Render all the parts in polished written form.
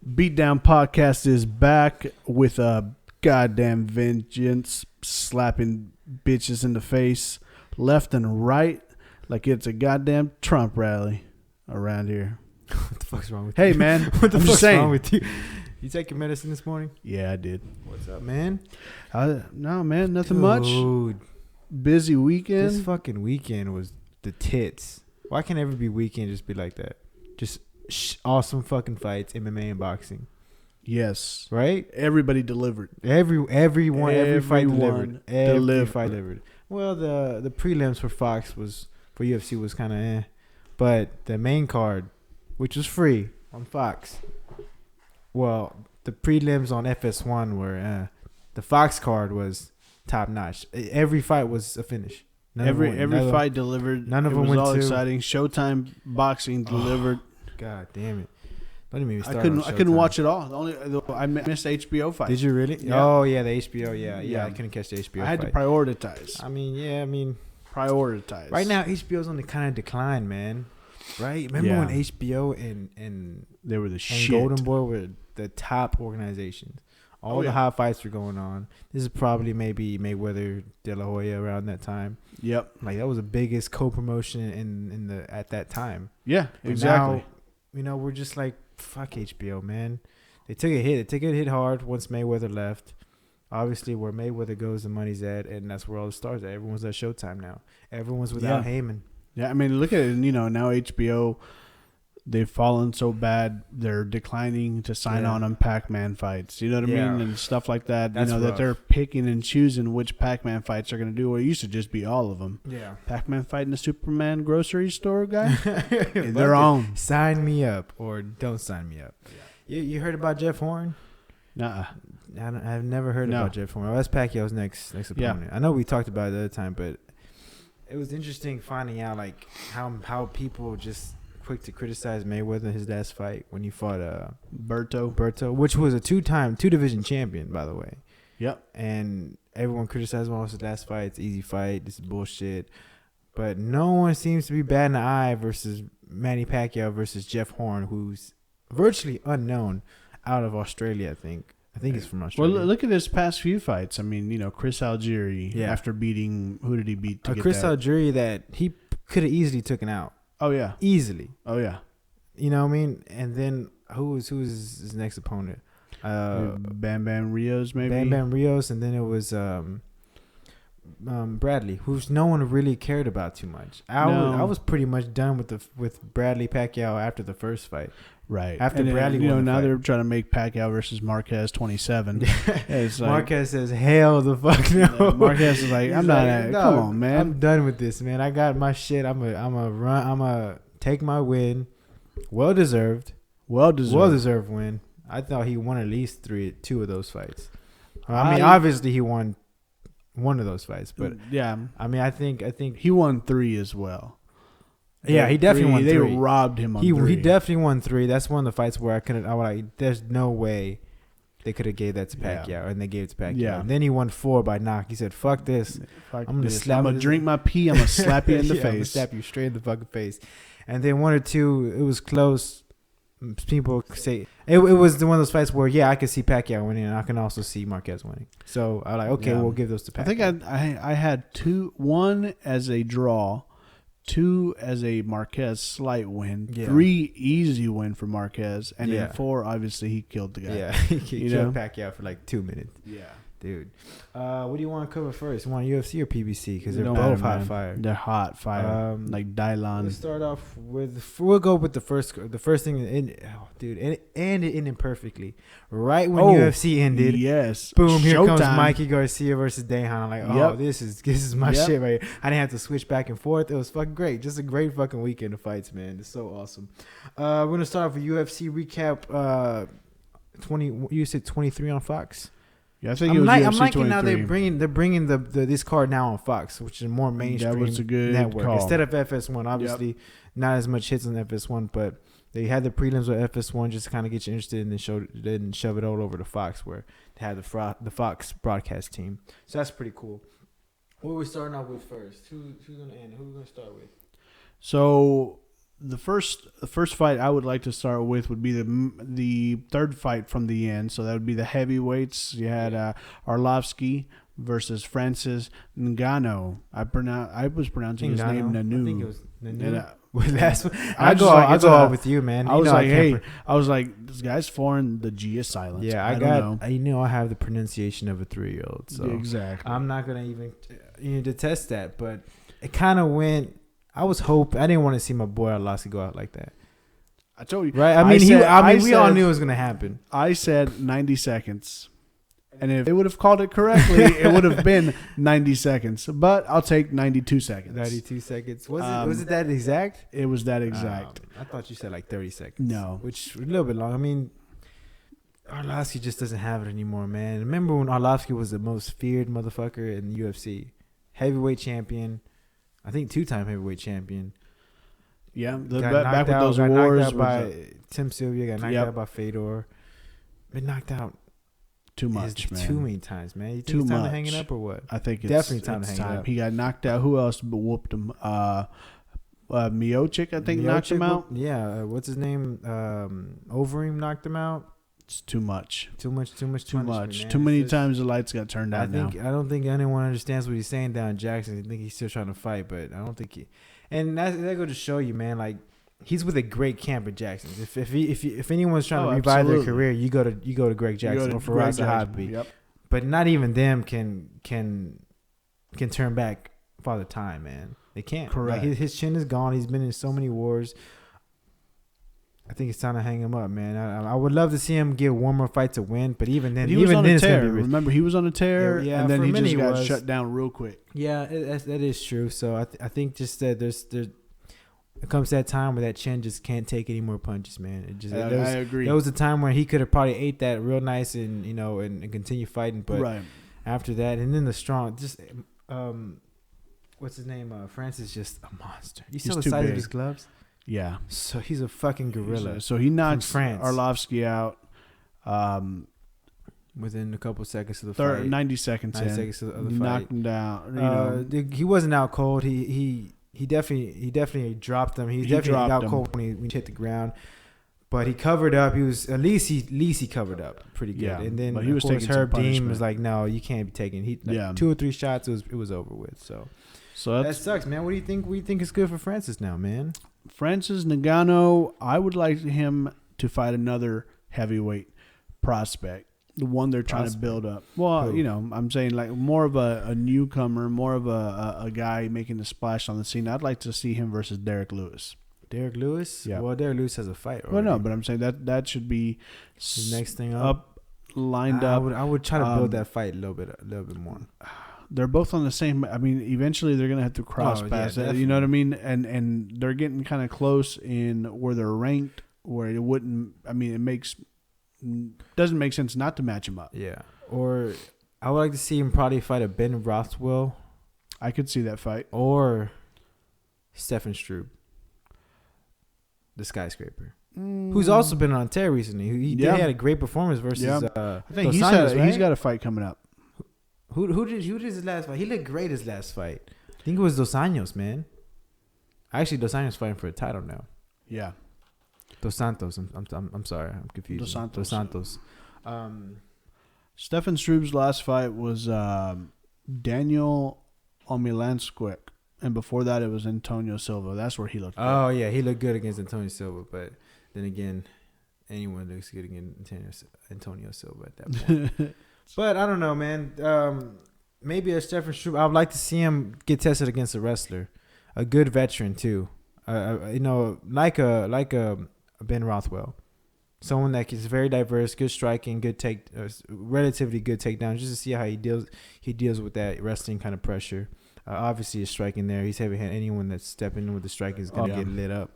Beatdown Podcast is back with a goddamn vengeance, slapping bitches in the face left and right like it's a goddamn Trump rally around here. What the fuck's wrong with Hey, you? man. What the I'm fuck's just saying. wrong with you? You take your medicine this morning? Yeah, I did. What's up, man? No, man, nothing Dude, much. Busy weekend. this fucking weekend was the tits. Why can't every be weekend just be like that? Just awesome fucking fights, MMA and boxing. Yes. Right? Everybody delivered. Every fight delivered. Every delivered. fight delivered. Well, the prelims for UFC was kind of eh. But the main card, which was free on Fox. Well, the prelims on FS1 were the Fox card was top notch. Every fight was a finish. Every fight delivered. None of them was went all to exciting. Showtime boxing delivered. God damn it! Don't even start. I couldn't watch it all. I missed HBO fights. Did you really? Yeah. Oh yeah, the HBO. Yeah. I couldn't catch the HBO. I had fight. to prioritize. Prioritize. Right now HBO's on the kind of decline, man. Right? Remember when HBO and they were the and shit. Golden Boy were the top organizations. All the hot fights were going on. This is probably maybe Mayweather, De La Hoya around that time. Yep. Like that was the biggest co-promotion at that time. Yeah, But exactly. Now, we're just like, fuck HBO, man. They took a hit. They took a hit hard once Mayweather left. Obviously, where Mayweather goes, the money's at, and that's where all the stars are. Everyone's at Showtime now. Everyone's without Heyman. Yeah, I mean, look at it. Now HBO, they've fallen so bad, they're declining to sign on Pac-Man fights. You know what I mean? And stuff like that. That's rough. That they're picking and choosing which Pac-Man fights they're going to do. Well, it used to just be all of them. Yeah. Pac-Man fighting the Superman grocery store guy? Their own. Sign me up or don't sign me up. Yeah. You heard about Jeff Horn? Nuh-uh. I've never heard about Jeff Horn. Well, that's Pacquiao's next opponent. Yeah. I know we talked about it the other time, but it was interesting finding out like how people just quick to criticize Mayweather in his last fight when he fought Berto, which was a two division champion, by the way. Yep. And everyone criticized him on his last fight. It's an easy fight. This is bullshit. But no one seems to be batting an eye versus Manny Pacquiao versus Jeff Horn, who's virtually unknown out of Australia, I think. I think he's from Australia. Well, look at his past few fights. I mean, Chris Algieri, after beating, who did he beat to get Chris that? Algieri that he could have easily taken out. Oh, yeah. Easily. Oh, yeah. You know what I mean? And then who was his next opponent? Bam Bam Rios, maybe? Bam Bam Rios, and then it was Bradley, who's no one really cared about too much. I was pretty much done with Bradley Pacquiao after the first fight. Right. After and Bradley then, won the now fight. they're trying to make Pacquiao versus Marquez 27. It's like, Marquez says, hell the fuck no. Marquez is like, I'm not come on, man. I'm done with this, man. I got my shit. I'm a take my win. Well deserved win. I thought he won at least two of those fights. I mean, obviously he won one of those fights, but yeah. I mean, I think he won 3 as well. Yeah, he definitely won 3. They robbed him on 3. He definitely won 3. That's one of the fights where I was like, there's no way they could have gave that to Pacquiao, and they gave it to Pacquiao. Yeah. And then he won 4 by knock. He said, "Fuck this! I'm gonna drink my pee. I'm gonna slap you in the face. I'm gonna slap you straight in the fucking face." And then 1 or 2, it was close. People say it was one of those fights where I could see Pacquiao winning, and I can also see Marquez winning. So I was like, okay, we'll give those to Pacquiao. I think I had 1 as a draw, 2 as a Marquez slight win, 3 easy win for Marquez, and then 4 obviously he killed the guy. Yeah, he killed Pacquiao for like 2 minutes. Yeah, dude. What do you want to cover first? You want UFC or PBC? Because they're both hot fire. They're hot fire. Like Dylan. Let's start off we'll go with the first thing. It ended perfectly. Right when UFC ended. Yes. Boom. Here Showtime. comes Mikey Garcia versus Dejan. I'm like, this is my shit right here. I didn't have to switch back and forth. It was fucking great. Just a great fucking weekend of fights, man. It's so awesome. We're gonna start off with UFC recap. 20. You said 23 on Fox. Yeah, I think it was UFC I'm liking 23. now they're bringing this card now on Fox, which is a more mainstream that was a good network call. instead of FS1. Obviously, not as much hits on FS1, but they had the prelims with FS1 just to kind of get you interested, and then shove it all over to Fox, where they had the Fox broadcast team. So that's pretty cool. What are we starting off with first? Who's gonna end? Who are we gonna start with? So the first fight I would like to start with would be the third fight from the end. So that would be the heavyweights. You had Arlovsky versus Francis Ngannou. I was pronouncing his name Nanu. I think it was Nanu. I go off with you, man. I was like, hey, this guy's foreign. The G is silent. Yeah, I have the pronunciation of a 3-year-old. So exactly. I'm not gonna even to test that, but it kind of went. I didn't want to see my boy Arlovsky go out like that. I told you, right? We all knew it was gonna happen. I said 90 seconds. And if they would have called it correctly, it would have been 90 seconds. But I'll take 92 seconds. 92 seconds. Was it that exact? It was that exact. I thought you said like 30 seconds. No. Which a little bit long. I mean, Arlovsky just doesn't have it anymore, man. Remember when Arlovsky was the most feared motherfucker in the UFC? Heavyweight champion. I think 2-time heavyweight champion. Yeah. Back with those wars. Knocked out by Tim Sylvia. Got knocked out by Fedor. Been knocked out. Too much, man. Too many times, man. You think Too it's time much. to hang it up or what? I think it's definitely time to hang it up. He got knocked out. Who else whooped him? Miocic, I think, knocked him out. Yeah. What's his name? Overeem knocked him out. It's too much. Too much. Too many times the lights got turned out. I don't think anyone understands what he's saying down Jackson. I think he's still trying to fight, but I don't think he. And that goes to show you, man. Like, he's with a great camp at Jackson. If anyone's trying to revive their career, you go to Greg Jackson or Faraz Zahabi. Yep. But not even them can turn back Father Time, man. They can't. Correct. Like, his chin is gone. He's been in so many wars. I think it's time to hang him up, man. I would love to see him get one more fight to win, but even then, he was on a tear. Remember, he was on a tear, and then he just got shut down real quick. Yeah, that is true. So I think just that there's it comes that time where that chin just can't take any more punches, man. I agree. There was a time where he could have probably ate that real nice and and continue fighting, but after that, and then the strong, just what's his name? Francis, just a monster. You saw the size of his gloves. Yeah. So he's a fucking gorilla. So he knocks Arlovsky out within a couple seconds of the fight. 90 seconds of the fight. Knocked him down. He wasn't out cold. He definitely dropped him. He definitely out cold when he hit the ground. But he covered up. He was at least he covered up pretty good. Yeah, and then but he was of course Herb Dean was like, no, you can't be taking. 2 or 3 shots. It was over with. So that sucks, man. What do you think? What do you think is good for Francis now, man? Francis Ngannou, I would like him to fight another heavyweight prospect, the one they're trying to build up. Well, I'm saying like more of a newcomer, more of a guy making a splash on the scene. I'd like to see him versus Derek Lewis. Derek Lewis? Yeah. Well, Derek Lewis has a fight already. Well, no, but I'm saying that should be the next thing lined up. I would try to build that fight a little bit more. They're both on the same. I mean, eventually they're gonna have to cross paths. You know what I mean? And they're getting kind of close in where they're ranked. Where it wouldn't. I mean, doesn't make sense not to match them up. Yeah. Or I would like to see him probably fight a Ben Rothwell. I could see that fight. Or Stefan Struve, the skyscraper, who's also been on tear recently. He had a great performance versus. I think he's got a fight coming up. Who did his last fight? He looked great his last fight. I think it was Dos Anjos, man. Actually, Dos Anjos fighting for a title now. Yeah. Dos Santos. I'm sorry, I'm confused. Dos Santos. Stefan Struve's last fight was Daniel Omilansquick, and before that it was Antonio Silva. That's where he looked good. Oh yeah, he looked good against Antonio Silva, but then again, anyone looks good against Antonio Silva at that point. But I don't know, man. Maybe a Stefan Struve. I would like to see him get tested against a wrestler, a good veteran too. Like a Ben Rothwell, someone that is very diverse, good striking, relatively good takedowns, just to see how he deals with that wrestling kind of pressure. Obviously, his striking there. He's heavy hand. Anyone that's stepping in with the striking is gonna get lit up.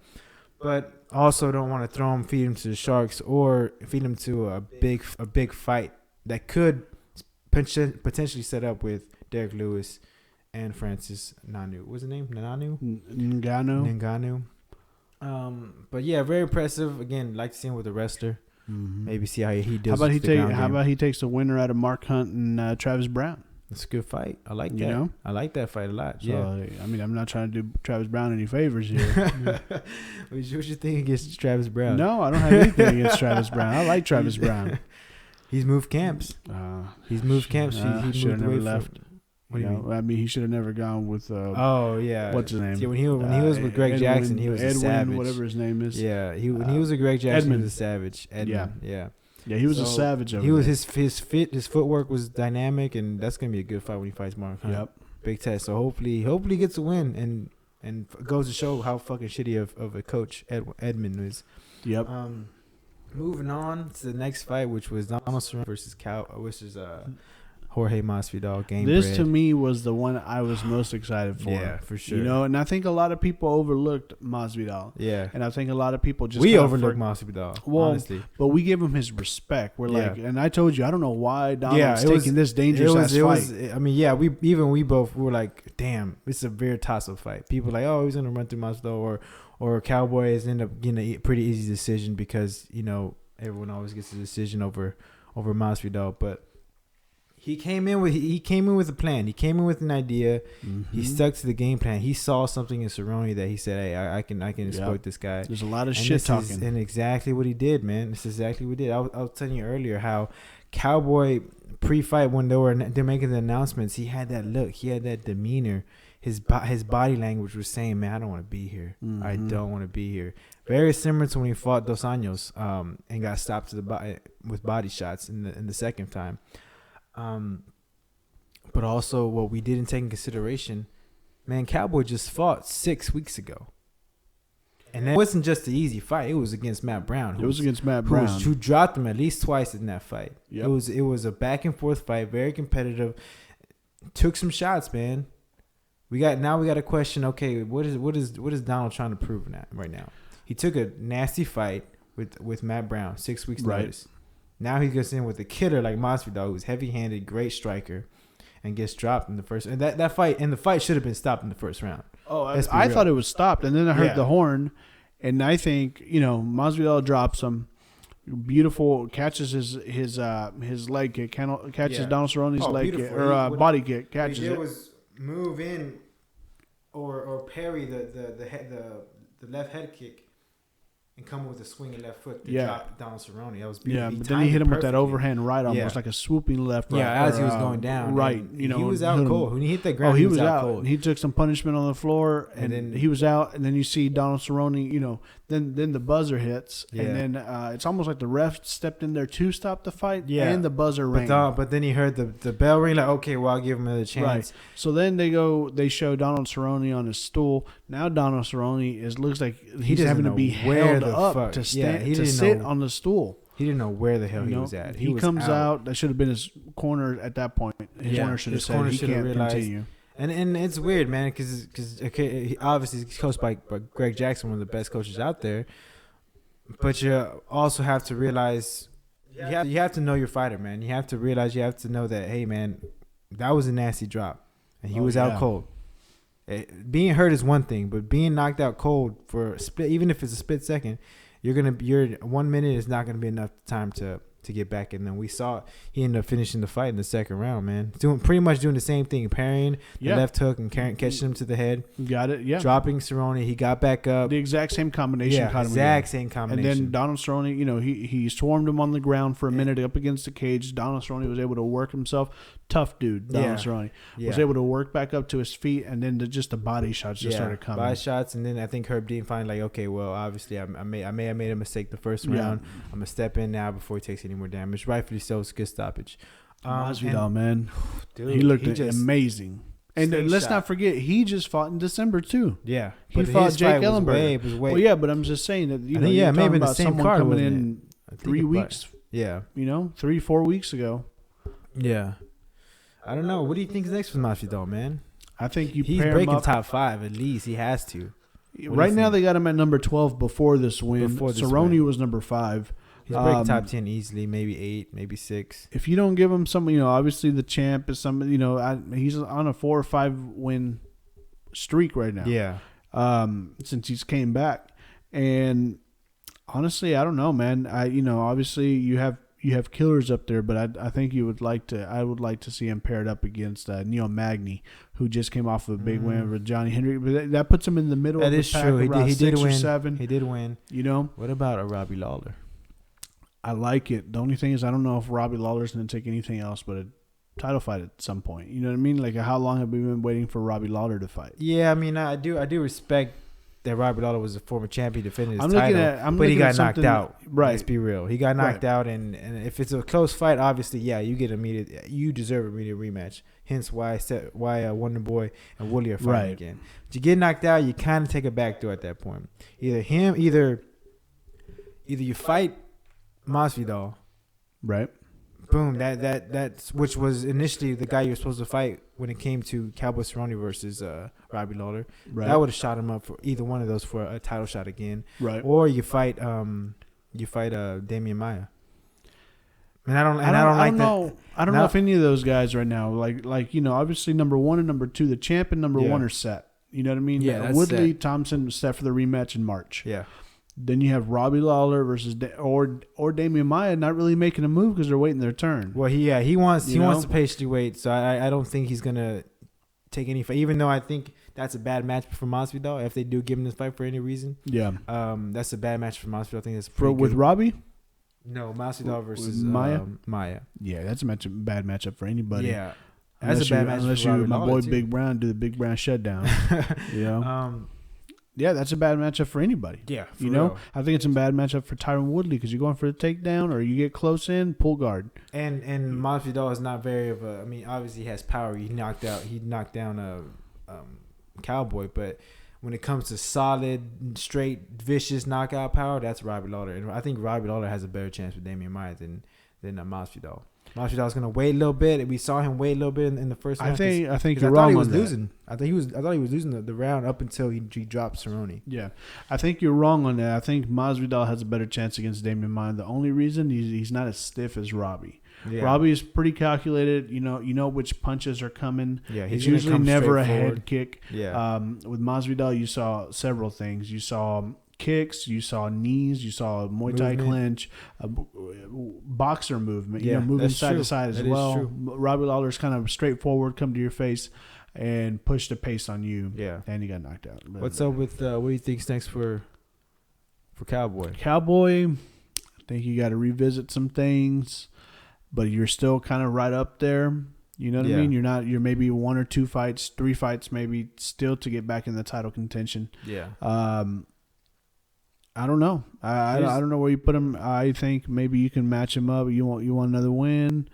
But also don't want to feed him to the sharks or feed him to a big fight that could potentially set up with Derek Lewis and Francis Ngannou. What's his name? Ngannou. But yeah, very impressive. Again, like to see him with a wrestler. Mm-hmm. Maybe see how he deals. How about he takes the winner out of Mark Hunt and Travis Brown? It's a good fight. I like that. You know? I like that fight a lot. So, Yeah. I mean, I'm not trying to do Travis Brown any favors here. What you think against Travis Brown? No, I don't have anything against Travis Brown. I like Travis Brown. He's moved camps. He's moved camps. He should have moved never away left. What do you mean? I mean, he should have never gone with. Oh yeah. What's his name? Yeah, when he was with Greg Jackson, he was a savage. Whatever his name is. Yeah, when he was with Greg Jackson, Edmund. he was a savage. Edmund, yeah. Yeah, he was a savage. He was his footwork was dynamic, and that's gonna be a good fight when he fights Mark Hunt. Yep. Big test. So hopefully he gets a win and goes to show how fucking shitty of a coach Edmund is. Yep. Moving on to the next fight, which was Donald Cerrone versus Jorge Masvidal. This to me was the one I was most excited for. Yeah, for sure. You know, and I think a lot of people overlooked Masvidal. Yeah, and I think a lot of people just overlooked Masvidal. Well, honestly, but we give him his respect. We're like, and I told you, I don't know why Donald's taking this dangerous fight. I mean, we both were like, damn, it's a very toss-up fight. People are like, oh, he's gonna run through Masvidal, or Cowboys end up getting a pretty easy decision because everyone always gets a decision over Masvidal, but. He came in with a plan. He came in with an idea. Mm-hmm. He stuck to the game plan. He saw something in Cerrone that he said, "Hey, I can exploit this guy." There's a lot of shit talking, and exactly what he did, man. This is exactly what he did. I was telling you earlier how Cowboy pre-fight when they're making the announcements, he had that look, he had that demeanor. His body language was saying, "Man, I don't want to be here. Mm-hmm. I don't want to be here." Very similar to when he fought Dos Anjos, and got stopped to the body with body shots in the second time. But also what we didn't take in consideration, man, Cowboy just fought 6 weeks ago. And that wasn't just an easy fight. It was against Matt Brown. Who dropped him at least twice in that fight. Yep. It was a back and forth fight, very competitive. Took some shots, man. We got a question, okay, what is Donald trying to prove right now? He took a nasty fight with Matt Brown, 6 weeks notice. Now he gets in with a killer like Masvidal, who's heavy-handed, great striker, and gets dropped in the first. And the fight should have been stopped in the first round. Oh, I thought it was stopped, and then I heard the horn, and I think Masvidal drops him. Beautiful, catches his leg kick, catches Donald Cerrone's leg kick or body kick, catches it. Was move in or parry the left head kick. And come with a swinging left foot to drop Donald Cerrone. That was beautiful. Yeah, but then he hit him with that overhand right, almost like a swooping left. Yeah, as he was going down. Right, he was out cold. When he hit that ground, he was out cold. He took some punishment on the floor, and then he was out. And then you see Donald Cerrone. Then the buzzer hits, and then it's almost like the ref stepped in there to stop the fight. Yeah, and the buzzer rang. But then he heard the bell ring. Like, okay, well, I'll give him another chance. Right. So then they show Donald Cerrone on his stool. Now Donald Cerrone looks like he's having to be held up to stand to sit on the stool. He didn't know where the hell he was at. He comes out. That should have been his corner at that point. His corner should have said he can't continue. And it's weird, man, because obviously he's coached by Greg Jackson, one of the best coaches out there. But you also have to realize you have to know your fighter, man. You have to realize you have to know that, hey, man, that was a nasty drop, and he was out cold. Being hurt is one thing, but being knocked out cold for a split, even if it's a split second, your 1 minute is not gonna be enough time to get back. And then we saw he ended up finishing the fight in the second round, man. Pretty much doing the same thing, parrying the left hook and catching him to the head. Got it, yeah. Dropping Cerrone, he got back up. The exact same combination. Same combination. And then Donald Cerrone, he swarmed him on the ground for a minute up against the cage. Donald Cerrone was able to work himself. Tough dude, Donald Cerrone. Was able to work back up to his feet, and then the body shots just started coming. Body shots, and then I think Herb Dean finally like, okay, well, obviously I may have made a mistake the first round. I'm gonna step in now before he takes any more damage. Rightfully so, it's a good stoppage. Masvidal, man, dude, he looked amazing. And let's not forget, he just fought in December too. Yeah, he fought Jake Ellenberger. Well, yeah, but I'm just saying that you're talking about someone coming in 3 weeks. Yeah, 3-4 weeks ago. Yeah. I don't know. What do you think is next for Masvidal, man? I think he's breaking top 5 at least. He has to. Right now, they got him at number 12 before this win. Cerrone was number 5. He's breaking top 10 easily, maybe 8, maybe 6. If you don't give him some, obviously the champ is some, he's on a 4 or 5 win streak right now. Yeah. Since he's came back, and honestly, I don't know, man. Obviously you have killers up there, but I think I would like to see him paired up against Neil Magny, who just came off of a big win with Johnny Hendrick. But that puts him in the middle of the pack. True. He did win. 7. He did win. You know. What about a Robbie Lawler? I like it. The only thing is I don't know if Robbie Lawler's going to take anything else but a title fight at some point. You know what I mean? Like, how long have we been waiting for Robbie Lawler to fight? Yeah, I mean, I do respect that Robbie Lawler was a former champion defending his title, but he got knocked out. Right. Let's be real. He got knocked out, and if it's a close fight, obviously, yeah, you deserve an immediate rematch. Hence why Wonder Boy and Wooly are fighting again. But you get knocked out, you kind of take a back door at that point. Either you fight Masvidal, right? Boom. That's which was initially the guy you were supposed to fight when it came to Cowboy Cerrone versus Robbie Lawler. Right. That would have shot him up for either one of those for a title shot again. Right. Or you fight Damian Maia. And I don't know if any of those guys right now, like obviously number 1 and number 2, the champ and number 1 are set. You know what I mean? Yeah, that's Woodley, set. Thompson was set for the rematch in March. Yeah. Then you have Robbie Lawler versus or Damian Maia not really making a move because they're waiting their turn. Well, he wants to patiently wait. So I don't think he's gonna take any fight. Even though I think that's a bad match for Masvidal if they do give him this fight for any reason. Yeah. That's a bad match for Masvidal. I think that's with Robbie. No, Masvidal versus Maia. Maia. Yeah, that's a bad matchup for anybody. Yeah, that's a bad match unless for you my boy too. Big Brown do the Big Brown shutdown. You know. Yeah, that's a bad matchup for anybody. Yeah, real. I think it's a bad matchup for Tyron Woodley because you're going for the takedown or you get close in, pull guard. And Masvidal is not very of a. I mean, obviously he has power. He knocked down a Cowboy, but when it comes to solid, straight, vicious knockout power, that's Robbie Lawler. And I think Robbie Lawler has a better chance with Damian Maia than Masvidal. Masvidal's gonna wait a little bit. We saw him wait a little bit in the first round. I think you're wrong on that. Losing. I thought he was losing the round up until he dropped Cerrone. Yeah, I think you're wrong on that. I think Masvidal has a better chance against Damian Maia. The only reason he's not as stiff as Robbie. Yeah. Robbie is pretty calculated. You know which punches are coming. Yeah, it's usually never a head kick. Yeah. With Masvidal, you saw several things. You saw kicks, you saw knees, you saw Muay Thai clinch, boxer movement, moving side to side as well. Robbie Lawler's kind of straightforward, come to your face and push the pace on you. Yeah. And he got knocked out. What's up with what do you think's next for Cowboy? Cowboy, I think you got to revisit some things, but you're still kind of right up there. You know what I mean? You're maybe 1 or 2 fights, 3 fights maybe still to get back in the title contention. Yeah. I don't know. I don't know where you put him. I think maybe you can match him up. You want another win.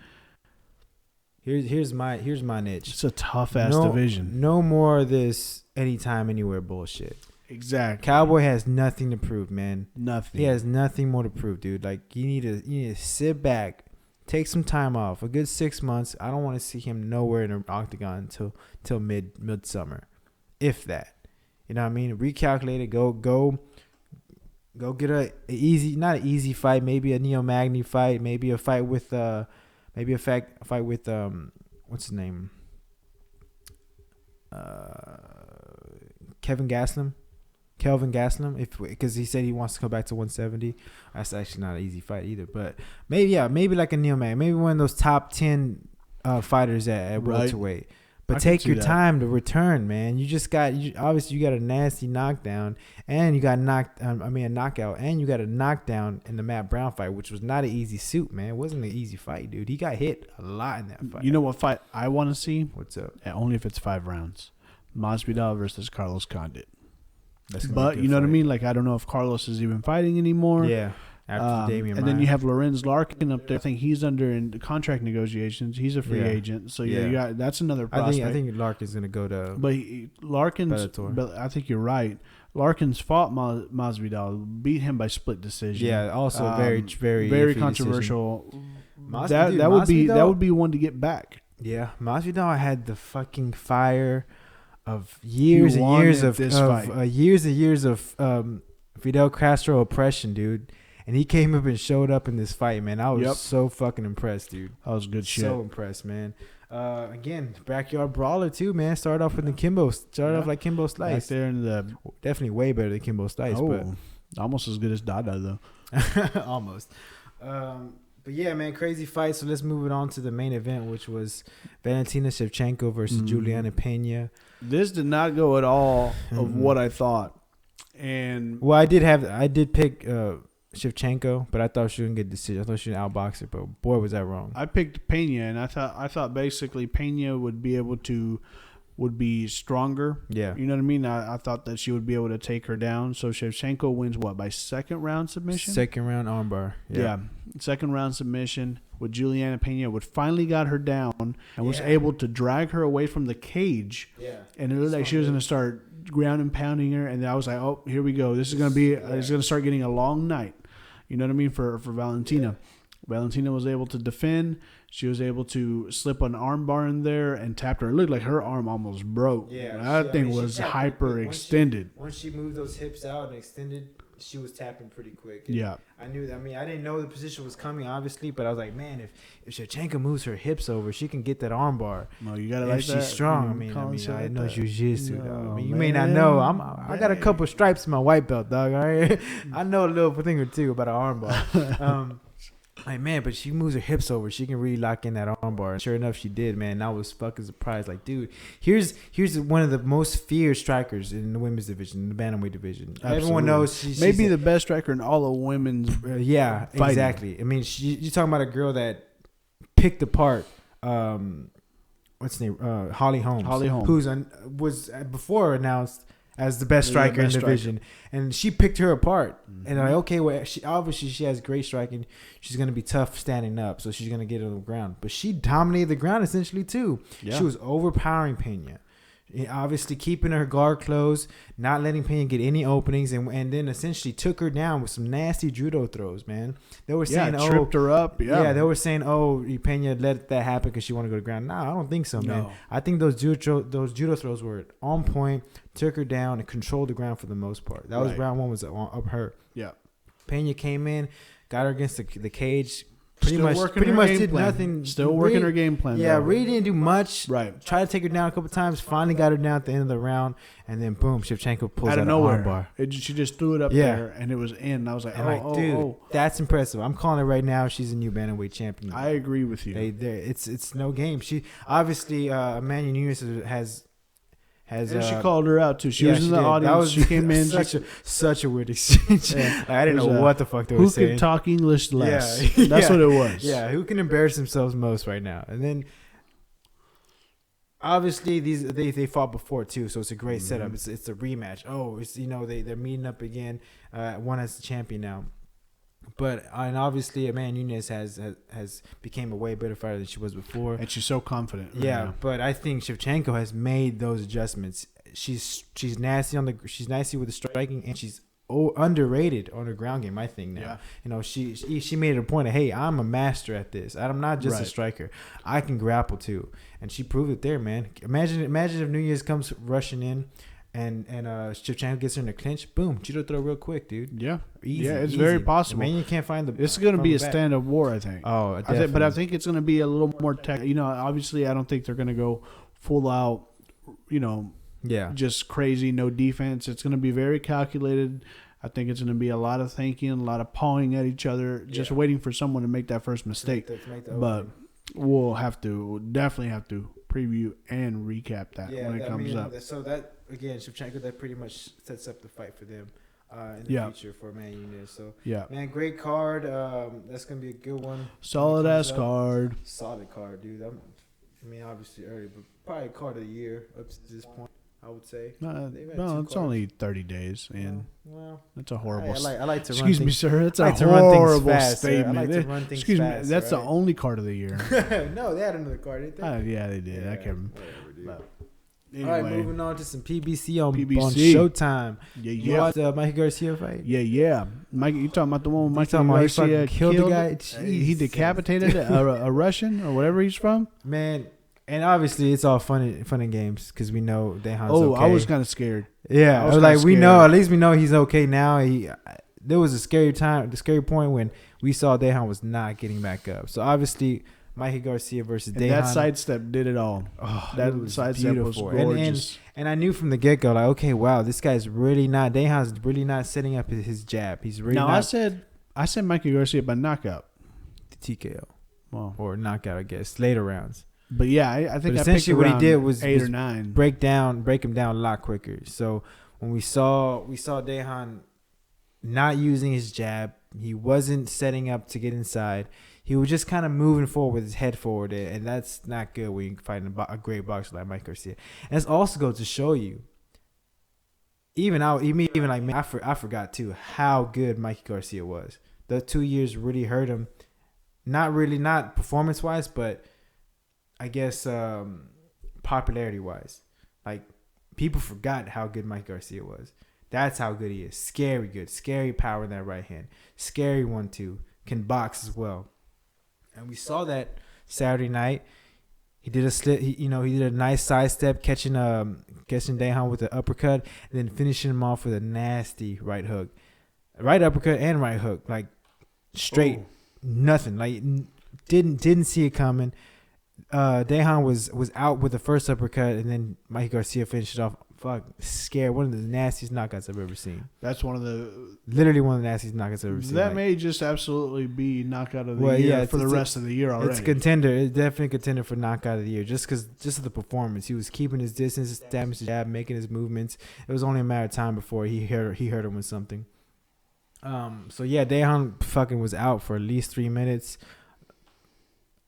Here's my niche. It's a tough ass division. No more of this anytime anywhere bullshit. Exactly. Cowboy has nothing to prove, man. Nothing. He has nothing more to prove, dude. Like you need to sit back, take some time off, a good 6 months. I don't want to see him nowhere in an octagon until midsummer, if that. You know what I mean? Recalculate it. Go get not an easy fight, maybe a Neo Magny fight, maybe a fight with what's his name? Kelvin Gastelum, because he said he wants to come back to 170. That's actually not an easy fight either, but maybe like a Neo Magny, maybe one of those top 10 fighters at welterweight. But take your time to return, man. You got a nasty knockdown, and you got a knockout, and you got a knockdown in the Matt Brown fight, which was not an easy suit, man. It wasn't an easy fight, dude. He got hit a lot in that fight. You know what fight I want to see? What's up? And only if it's 5 rounds. Masvidal versus Carlos Condit. But you know what I mean? Like, I don't know if Carlos is even fighting anymore. Yeah. After Damian and then you have Lorenz Larkin up there. I think he's under contract negotiations. He's a free agent. So you got that's another prospect. I think Larkin's gonna go to. But I think you're right. Larkin's fought Masvidal, beat him by split decision. Yeah, also very controversial. That would be one to get back. Yeah, Masvidal had the fucking fire of years and years of Fidel Castro oppression, dude. And he came up and showed up in this fight, man. I was so fucking impressed, dude. That was good shit. So impressed, man. Again, backyard brawler too, man. Started off with the Kimbo. Started off like Kimbo Slice. Back there in the definitely way better than Kimbo Slice, but almost as good as Dada though. Almost. But yeah, man, crazy fight. So let's move it on to the main event, which was Valentina Shevchenko versus Juliana Pena. This did not go at all of what I thought. And well, I did pick Shevchenko, but I thought she wouldn't get decision. I thought she would outbox her, but boy, was that wrong. I picked Pena, and I thought basically Pena would be stronger. Yeah. You know what I mean? I thought that she would be able to take her down. So Shevchenko wins what, by second round submission? Second round armbar. Yeah. Second round submission with Juliana Pena, would finally got her down and was able to drag her away from the cage. Yeah. And it looked like she was going to start ground and pounding her. And I was like, oh, here we go. This is going to be, it's going to start getting a long night. You know what I mean? For Valentina. Valentina was able to defend. She was able to slip an arm bar in there and tapped her. It looked like her arm almost broke. Yeah, that thing was hyper extended. Once she moved those hips out and extended, she was tapping pretty quick. Yeah. I didn't know the position was coming, obviously, but I was like, man, if Shevchenko moves her hips over, she can get that arm bar. No, you got to like that. If she's strong, I know jiu-jitsu, though. You may not know. I got a couple stripes in my white belt, dog. All right? I know a little thing or two about an arm bar. Like, man, but she moves her hips over. She can really lock in that arm bar. And sure enough, she did, man. I was fucking surprised. Like, dude, here's one of the most feared strikers in the women's division, in the bantamweight division. Absolutely. Everyone knows she's maybe the best striker in all of women's yeah, fighting. Exactly. I mean, you're talking about a girl that picked apart what's the name? Holly Holmes. Holly Holmes. Who's was before announced as the best striker in the division. And she picked her apart. Mm-hmm. And I'm like, okay, well, obviously she has great striking. She's going to be tough standing up, so she's going to get on the ground. But she dominated the ground essentially too. Yeah. She was overpowering Pena. Obviously keeping her guard closed, not letting Pena get any openings, and then essentially took her down with some nasty judo throws, man. They were saying, tripped her up. Yeah, they were saying, Pena let that happen because she wanted to go to the ground. No, I don't think so, man. I think those judo throws were on point, took her down, and controlled the ground for the most part. That was round one was up her. Yeah. Pena came in, got her against the cage. Pretty much did nothing. Still working her game plan. Yeah, really didn't do much. Right. Tried to take her down a couple times. Finally got her down at the end of the round. And then, boom, Shevchenko pulls out of nowhere. Armbar. She just threw it up there, and it was in. And I was like, dude, that's impressive. I'm calling it right now. She's a new bantamweight champion. I agree with you. It's no game. She obviously, Amanda Nunes has and she called her out too. She was in the audience. She came in. Such a weird exchange. Yeah. I didn't know what the fuck they were saying. Who can talk English less? Yeah. That's what it was. Yeah, who can embarrass themselves most right now? And then obviously they fought before too, so it's a great setup. It's a rematch. They're meeting up again. One as the champion now. But and obviously, Amanda Nunes has became a way better fighter than she was before, and she's so confident. Yeah, but I think Shevchenko has made those adjustments. She's nasty with the striking, and she's underrated on her ground game. I think now, she made it a point of, hey, I'm a master at this. I'm not just a striker. I can grapple too, and she proved it there, man. Imagine if Nunes comes rushing in. And Shevchenko gets her in the clinch. Boom, judo throw real quick, dude. Yeah, it's very possible. I mean, you can't find the. It's going to be a stand-up war, I think. Oh, definitely. But I think it's going to be a little more tech. Obviously, I don't think they're going to go full out. Just crazy, no defense. It's going to be very calculated. I think it's going to be a lot of thinking, a lot of pawing at each other, just waiting for someone to make that first mistake. But we'll definitely have to preview and recap that when it comes up. So that. Again, Shevchenko, that pretty much sets up the fight for them in the future for Amanda Nunes. So, man, great card. That's going to be a good one. Solid-ass card. Solid card, dude. Obviously early, but probably card of the year up to this point, I would say. No, it's only 30 days in. Well, that's a horrible I like to Excuse me, sir. That's a horrible statement. I like to run things Excuse me. fast, That's the only card of the year. No, they had another card, didn't they? Yeah, they did. I can't remember. Anyway. All right, moving on to some PBC on Showtime. Yeah. You watched Mikey Garcia fight? Yeah. Mike, you talking about the one with Mikey Garcia killed the guy? He decapitated a Russian or whatever he's from? Man, and obviously it's all fun and games because we know Dejan's okay. I was kind of scared. Yeah, I was like, we know, at least we know he's okay now. There was a scary point when we saw Dejan was not getting back up. So obviously, Mikey Garcia versus Dejan. That sidestep did it all. That sidestep was gorgeous. And I knew from the get-go, like, okay, wow, this guy's really not, Dejan's really not setting up his jab. He's really not. I said Mikey Garcia by knockout. TKO. Well, Or knockout, I guess, later rounds. but yeah, I think But I essentially picked what he did was 8 or 9. break him down a lot quicker. So when we saw Dejan not using his jab, he wasn't setting up to get inside. He was just kind of moving forward with his head forward, and that's not good when you're fighting a great boxer like Mike Garcia. And it's also goes to show you, even like me, I forgot too how good Mikey Garcia was. The 2 years really hurt him. Not performance wise, but I guess popularity wise. Like, people forgot how good Mike Garcia was. That's how good he is. Scary good. Scary power in that right hand. Scary 1-2. Can box as well. And we saw that Saturday night. He did a slip. He did a nice sidestep, catching Dejan with an uppercut, and then finishing him off with a nasty right hook, right uppercut and right hook, like straight. Ooh. Nothing. Like, didn't see it coming. Dejan was out with the first uppercut, and then Mikey Garcia finished it off. Scared. One of the nastiest knockouts I've ever seen. That's literally one of the nastiest knockouts I've ever seen. That may just absolutely be knockout of the year for the rest of the year already. It's a contender. It's definitely a contender for knockout of the year. Just of the performance. He was keeping his distance, establishing his jab, making his movements. It was only a matter of time before he hurt him with something. So yeah, Dejan fucking was out for at least 3 minutes.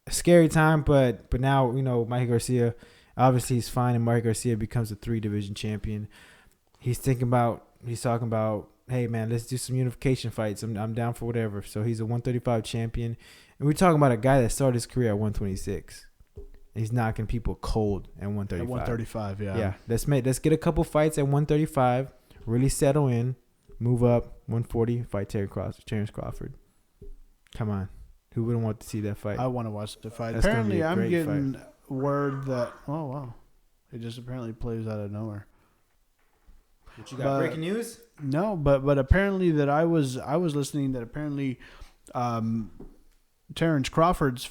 A scary time, but now, Mikey Garcia, obviously he's fine, and Mikey Garcia becomes a 3-division champion. He's talking about, hey man, let's do some unification fights. I'm down for whatever. So he's a 135 champion, and we're talking about a guy that started his career at 126. He's knocking people cold at 135. At 135, yeah. Yeah. Let's get a couple fights at 135. Really settle in. Move up 140. Fight Terrence Crawford. Come on, who wouldn't want to see that fight? I want to watch the fight. That's apparently, I'm getting word that it just apparently plays out of nowhere. What you got? Breaking news? No, but apparently that I was listening that apparently Terrence Crawford's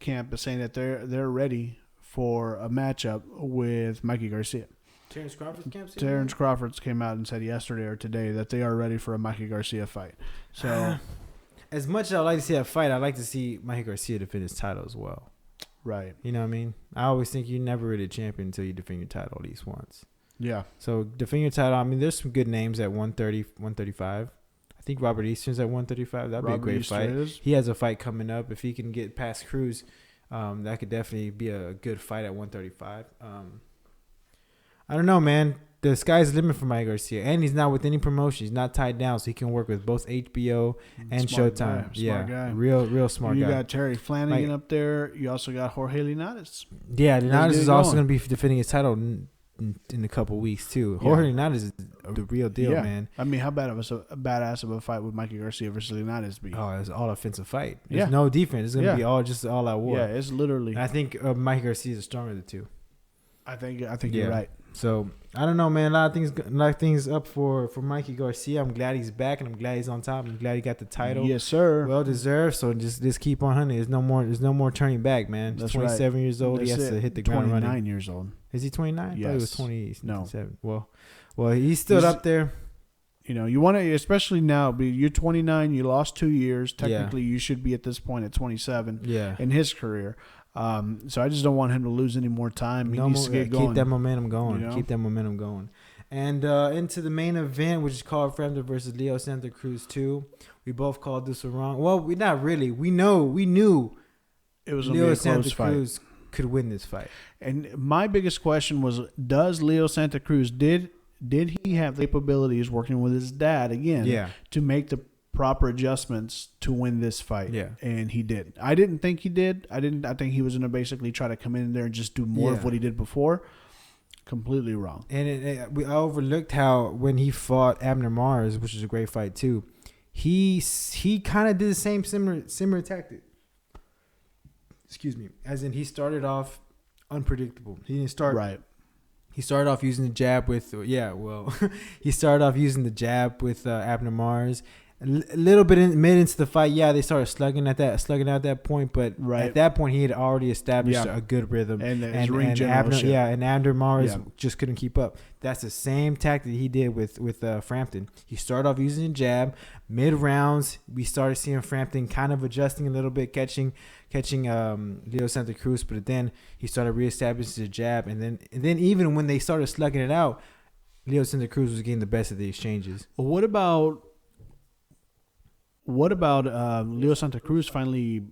camp is saying that they're ready for a matchup with Mikey Garcia. Terrence Crawford's camp? Terrence Crawford's came out and said yesterday or today that they are ready for a Mikey Garcia fight. So, as much as I like to see that fight, I like to see Mikey Garcia defend his title as well. Right. You know what I mean? I always think you're never really a champion until you defend your title at least once. Yeah. So defend your title. I mean, there's some good names at 130, 135. I think Robert Eastern's at 135. That'd be a great fight. He has a fight coming up. If he can get past Cruz, that could definitely be a good fight at 135. I don't know, man. The sky's the limit for Mike Garcia, and he's not with any promotion. He's not tied down, so he can work with both HBO and Showtime. Smart guy. Real smart guy. You got Terry Flanagan up there. You also got Jorge Linares. Yeah, Linares is also going to be defending his title in a couple weeks too. Jorge Linares is the real deal, man. I mean, how badass of a fight would Mikey Garcia versus Linares be? Oh, it's all offensive fight. There's no defense. It's going to be all out war. Yeah, it's literally. And I think Mikey Garcia is stronger of the two. I think you're right. So I don't know, man. A lot of things up for Mikey Garcia. I'm glad he's back, and I'm glad he's on top. I'm glad he got the title. Yes, sir. Well deserved. So just keep on hunting. There's no more turning back, man. He's 27 years old. He has to hit the ground running. 29 years old. Is he 29? Yes. I thought he was 27. No. Well, he stood up there. You want to, especially now, you're 29. You lost 2 years. Technically, you should be at this point at 27. Yeah. In his career. So I just don't want him to lose any more time. He needs to get going. Keep that momentum going. Keep that momentum going. And into the main event, which is called Frampton versus Leo Santa Cruz 2. We both called this one wrong. Well, we not really. We knew it was Leo Santa Cruz could win this fight. And my biggest question was, does Leo Santa Cruz did he have the capabilities working with his dad again to make the proper adjustments to win this fight? Yeah. And he did. I didn't think he did. I think he was going to basically try to come in there and just do more of what he did before. Completely wrong. And we overlooked how when he fought Abner Mars, which is a great fight too, he kind of did the same similar tactic. Excuse me. As in, he started off unpredictable. He didn't start right. He started off using the jab with he started off using the jab with Abner Mars. a little bit mid into the fight, they started slugging out that point, but at that point he had already established a good rhythm, and ring general and Abner Mares just couldn't keep up. That's the same tactic he did with Frampton. He started off using the jab. Mid rounds, we started seeing Frampton kind of adjusting a little bit, catching Leo Santa Cruz, but then he started reestablishing the jab, and then even when they started slugging it out, Leo Santa Cruz was getting the best of the exchanges. Well, what about Leo Santa Cruz finally,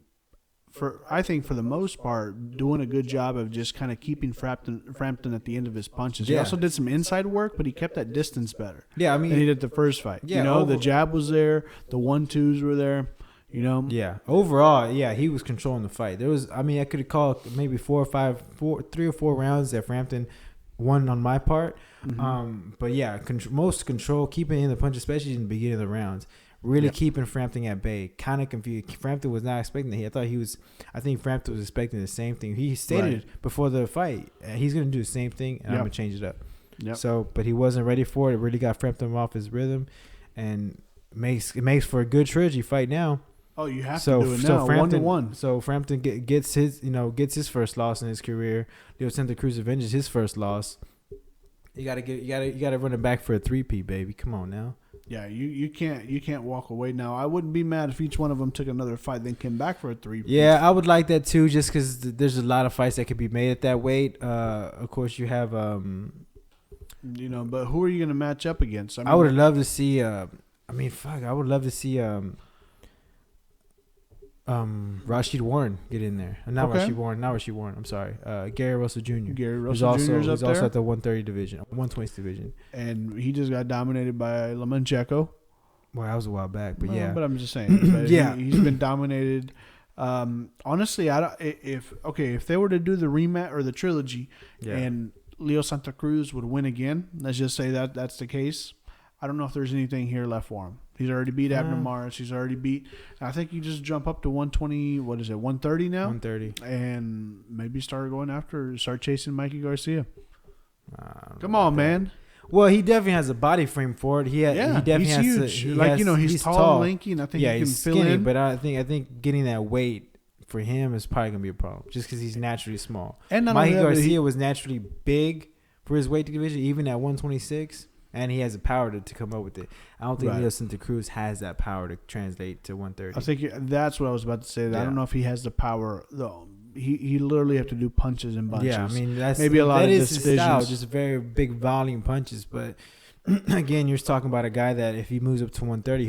I think for the most part, doing a good job of just kind of keeping Frampton at the end of his punches. He also did some inside work, but he kept that distance better. Yeah, I mean, than he did the first fight. Yeah, the jab was there, the 1-2s were there. Yeah. Overall, he was controlling the fight. There was, I could have called maybe 3 or 4 rounds that Frampton won on my part. Mm-hmm. But most control, keeping in the punch, especially in the beginning of the rounds. Really keeping Frampton at bay. Kind of confused. Frampton was not expecting that. I think Frampton was expecting the same thing. He stated before the fight, he's going to do the same thing, and I'm going to change it up. Yep. So, but he wasn't ready for it. It really got Frampton off his rhythm, and it makes for a good trilogy fight now. Oh, you have to do it now. Frampton, 1-1. So Frampton gets his first loss in his career. Leo Santa Cruz avenges his first loss. You gotta run it back for a 3-peat, baby. Come on now. Yeah, you can't walk away now. I wouldn't be mad if each one of them took another fight, then came back for a 3-peat. Yeah, I would like that too, just because there's a lot of fights that could be made at that weight. Of course, you have but who are you gonna match up against? I would love to see. I would love to see. Rashid Warren get in there. Not Rashid Warren. I'm sorry. Gary Russell Jr. Gary Russell Jr. He's also at the 130 division, 120 division. And he just got dominated by Lomachenko. Well, that was a while back, but But I'm just saying. He's been dominated. Honestly, if they were to do the rematch or the trilogy, and Leo Santa Cruz would win again, let's just say that's the case. I don't know if there's anything here left for him. He's already beat Abner Mares. He's already beat. I think you just jump up to 120. What is it? 130 now. 130, and maybe start chasing Mikey Garcia. Come on, man. Well, he definitely has a body frame for it. He definitely he's has huge. He's tall and lanky, and I think he can he's fill skinny, in. But I think getting that weight for him is probably gonna be a problem, just because he's naturally small. And Mikey Garcia was naturally big for his weight division, even at 126. And he has the power to come up with it. I don't think Leo Santa Cruz has that power to translate to 130. I think that's what I was about to say. I don't know if he has the power, though. He literally have to do punches and bunches. Yeah, I mean, that's maybe a lot of his decisions. style, just very big volume punches. But again, you're talking about a guy that if he moves up to 130,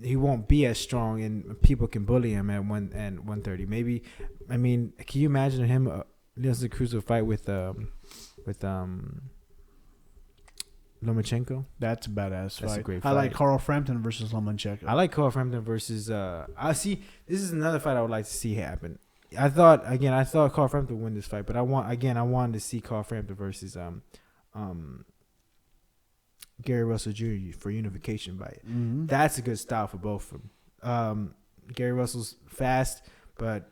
he won't be as strong, and people can bully him at 130. Maybe, can you imagine him, Leo Santa Cruz, will fight with Lomachenko? That's a badass fight. That's a great fight. I like Carl Frampton versus Lomachenko. I like Carl Frampton versus. This is another fight I would like to see happen. I thought Carl Frampton would win this fight, but I wanted to see Carl Frampton versus Gary Russell Jr. for unification fight. Mm-hmm. That's a good style for both of them. Gary Russell's fast, but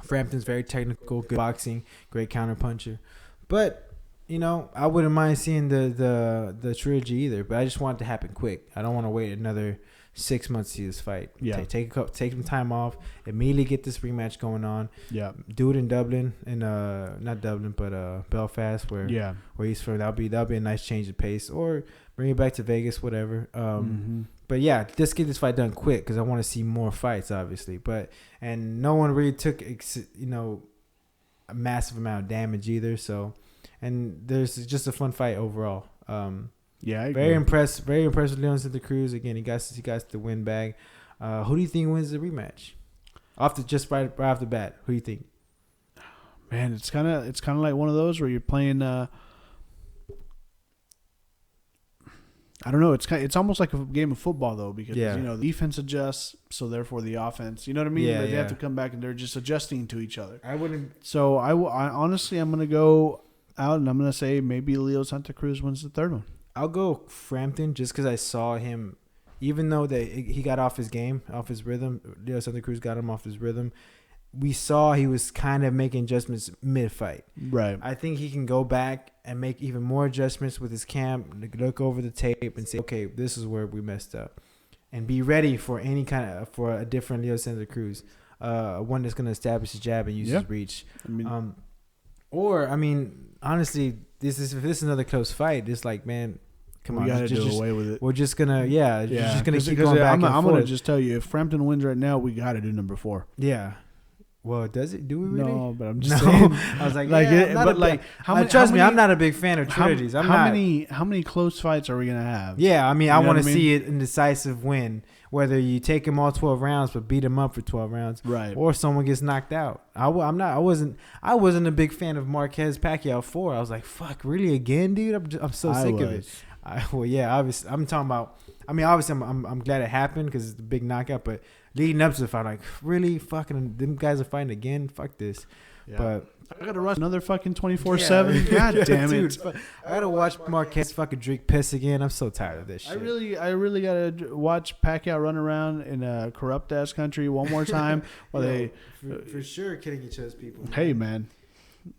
Frampton's very technical, good boxing, great counter puncher. But I wouldn't mind seeing the trilogy either, but I just want it to happen quick. I don't want to wait another 6 months to see this fight. Yeah, take some time off, immediately get this rematch going on. Yeah, do it in Dublin, not Dublin, but Belfast, where he's from. That'll be a nice change of pace, or bring it back to Vegas, whatever. But yeah, just get this fight done quick because I want to see more fights, obviously. And no one really took a massive amount of damage either, so. And there's just a fun fight overall. I agree. Very impressed with Leo Santa Cruz. Again, he got the win bag. Who do you think wins the rematch? Right off the bat, who do you think? Man, it's kind of like one of those where you're playing. I don't know. It's almost like a game of football though, because the defense adjusts, so therefore the offense. You know what I mean? They have to come back and they're just adjusting to each other. I wouldn't. So I honestly, I'm gonna go out and I'm gonna say maybe Leo Santa Cruz wins the third one. I'll go Frampton just because I saw him, even though he got off his game, off his rhythm. Leo Santa Cruz got him off his rhythm. we saw he was kind of making adjustments mid-fight. Right. I think he can go back and make even more adjustments with his camp, look over the tape and say, okay, this is where we messed up. And be ready for any for a different Leo Santa Cruz. One that's going to establish his jab and use his reach. I mean, honestly, if this is another close fight, it's like, man, come on, we gotta do away with it. We're just gonna, just gonna keep going back. I'm forth. gonna just tell you, if Frampton wins right now, we gotta do number 4. Yeah. Well, does it? Do we really? No, but I'm just saying. I was like, trust me, I'm not a big fan of trilogies. How many close fights are we gonna have? Yeah, I mean, I want to see it in decisive win. Whether you take him all 12 rounds, but beat him up for 12 rounds, right? Or someone gets knocked out. I wasn't a big fan of Marquez Pacquiao 4. I was like, fuck, really again, dude? I'm so sick of it. Obviously, I'm talking about. I mean, obviously, I'm glad it happened because it's a big knockout. But leading up to the fight, like, really, fucking, them guys are fighting again. Fuck this. Yeah. But I gotta rush another fucking 24/7. God damn it! Dude, I gotta watch Marquez fucking drink piss again. I'm so tired of this shit. I really gotta watch Pacquiao run around in a corrupt ass country one more time while they for sure killing each other's people. Man. Hey man.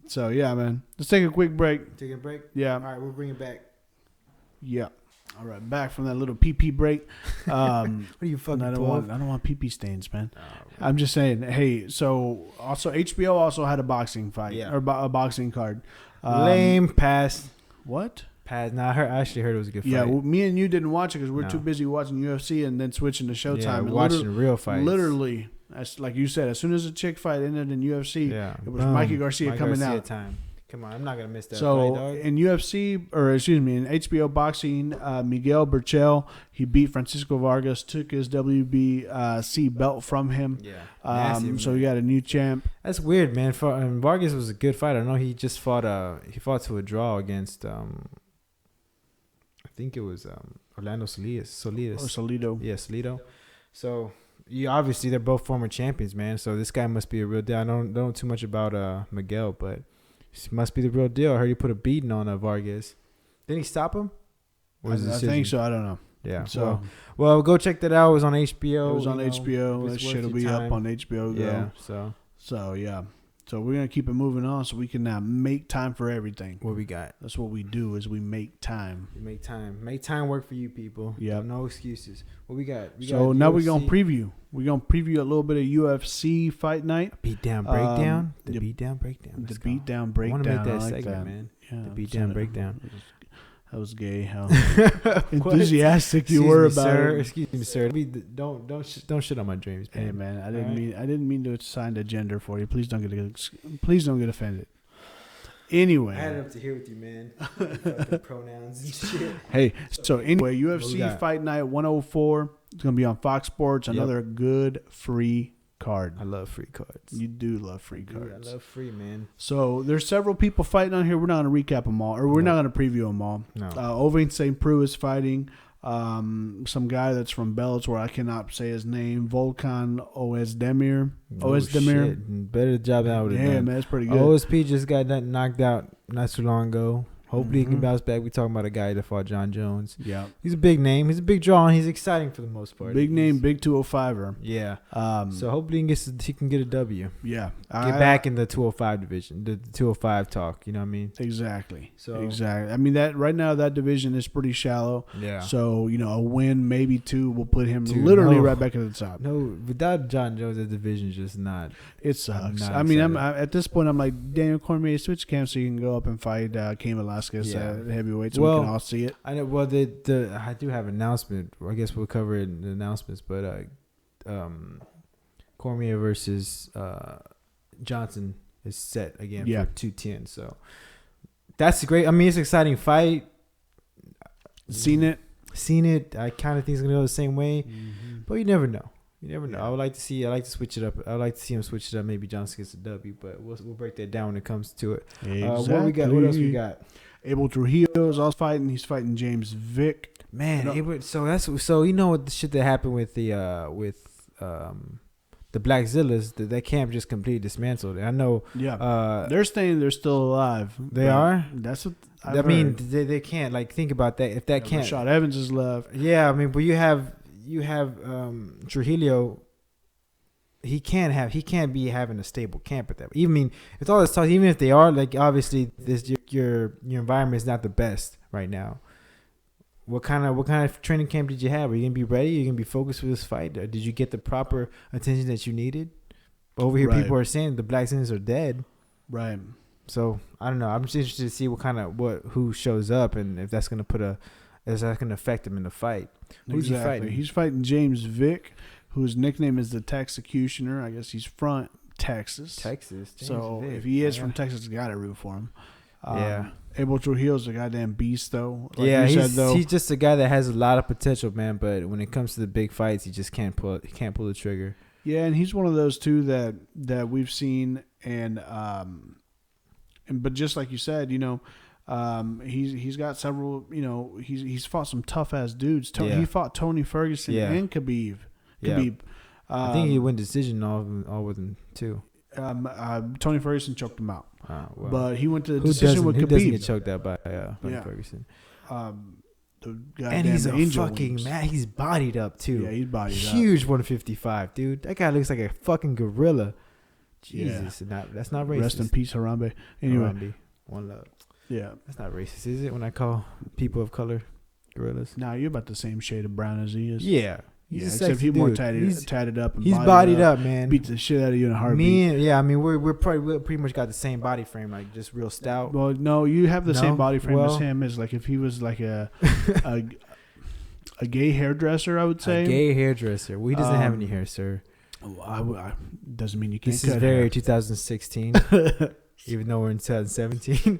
So yeah, man. Let's take a quick break. Take a break. Yeah. All right, we'll bring it back. Yeah. All right, back from that little pee break. What are you fucking? I don't want pee stains, man. I'm just saying. Hey, so also HBO also had a boxing fight or a boxing card. Lame pass. What? Pass. No, I actually heard it was a good fight. Yeah, well, me and you didn't watch it because we're too busy watching UFC and then switching to Showtime. Yeah, watching real fights. Literally, like you said, as soon as a chick fight ended in UFC, it was Mikey Garcia coming out. Time. Come on, I'm not gonna miss that. So fight, dog. In UFC, in HBO boxing, Miguel Berchel, he beat Francisco Vargas, took his WBC belt from him. Yeah. So he got a new champ. That's weird, man. Vargas was a good fighter. I know he just fought. He fought to a draw against. I think it was Orlando Salido. Yeah, Salido. So. Obviously they're both former champions, man. So this guy must be a real deal. I don't know too much about Miguel, but he must be the real deal. I heard he put a beating on Vargas. Didn't he stop him? I think so. I don't know. Yeah. So, well, go check that out. It was on HBO. It was on HBO. That shit will be up on HBO. Yeah. So yeah. So we're gonna keep it moving on, so we can now make time for everything. What we got? That's what we do. Is we make time. Make time work for you people. Yeah. No excuses. What we got? So now we're gonna preview. We're gonna preview a little bit of UFC Fight Night. Beatdown breakdown. The beatdown breakdown. The beatdown breakdown. I want to make that like segment, that. man. Yeah, the beatdown breakdown. That was gay. How enthusiastic you were about it. Excuse me, sir. Don't shit on my dreams, man. Hey, man, I didn't mean to assign a gender for you. Please don't get offended. Anyway, I had it up to here with you, man. Fucking pronouns and shit. Hey, so anyway, UFC Fight Night 104. It's gonna be on Fox Sports. Another good free card. I love free cards. You do love free cards. I love free, man. So there's several people fighting on here. We're not gonna recap them all, or we're not gonna preview them all. No. Ovain St. Preux is fighting. Some guy that's from Bellator. I cannot say his name. Volkan Oezdemir. Shit. Better job than I would have done. Yeah, man, that's pretty good. OSP just got knocked out not too long ago. Hopefully he can bounce back. We talking about a guy that fought John Jones. Yeah, he's a big name. He's a big draw, and he's exciting for the most part. Big name, big 205er. Yeah. So hopefully he can get a W. Yeah. Get back in the 205 division, the 205 talk. You know what I mean? Exactly. I mean that right now that division is pretty shallow. Yeah. So a win, maybe 2, will put him right back at the top. No, without John Jones, that division's just not. It sucks. I mean, I'm at this point. I'm like Daniel Cormier, switch camps so you can go up and fight Cain Velasquez at heavyweight, so we can all see it. I know. Well, I do have an announcement. I guess we'll cover it in the announcements. But Cormier versus Johnson is set again for 210. So that's great. I mean, it's an exciting fight. Seen it. I kind of think it's gonna go the same way, but you never know. I would like to like to switch it up. I would like to see him switch it up. Maybe Johnson gets a W, but we'll break that down when it comes to it. Exactly. What else we got? Abel Trujillo is also fighting. He's fighting James Vick. Man, so you know what the shit that happened with the Black Zillas, that camp just completely dismantled. I know. Yeah. They're saying they're still alive. They are. That's what I mean. They can't think about that. If that can't. Rashad Evans is left. Yeah, I mean, but you have Trujillo. he can't be having a stable camp at that. Even mean, it's all this talk. Even if they are, like, obviously this your environment is not the best right now. What kind of training camp did you have? Are you gonna be ready? Are you gonna be focused for this fight? Or did you get the proper attention that you needed? Over here, people are saying the black citizens are dead. Right. So I don't know. I'm just interested to see who shows up and if that's gonna affect him in the fight. Who's he fighting? He's fighting James Vick, whose nickname is the Texecutioner. I guess he's from Texas. James so Vick. If he is from Texas, you gotta root for him. Yeah. Abel Trujillo's a goddamn beast, though. Like he's just a guy that has a lot of potential, man. But when it comes to the big fights, he just can't pull the trigger. Yeah, and he's one of those too that we've seen, but just like you said, he's got several. He's fought some tough ass dudes. He fought Tony Ferguson and Khabib. I think he won decision all with him too. Tony Ferguson choked him out. Well, but he went to the decision with Khabib. Who doesn't get choked out by Tony Ferguson? And he's a fucking man. He's bodied up too. Yeah, he's bodied up. Huge 155, dude. That guy looks like a fucking gorilla. Jesus, that's not racist. Rest in peace, Harambe. Anyway, Harambe. One love. Yeah, that's not racist, is it? When I call people of color gorillas? Nah, you're about the same shade of brown as he is. Yeah. Except he's more tatted up. And he's bodied up, man. Beat the shit out of you in a heartbeat. We're pretty much got the same body frame, like just real stout. Well, no, you have the same body frame as him. Is like if he was like a gay hairdresser, I would say. A gay hairdresser. Well, he doesn't have any hair, sir. Doesn't mean you can't. This is very 2016. Even though we're in 2017,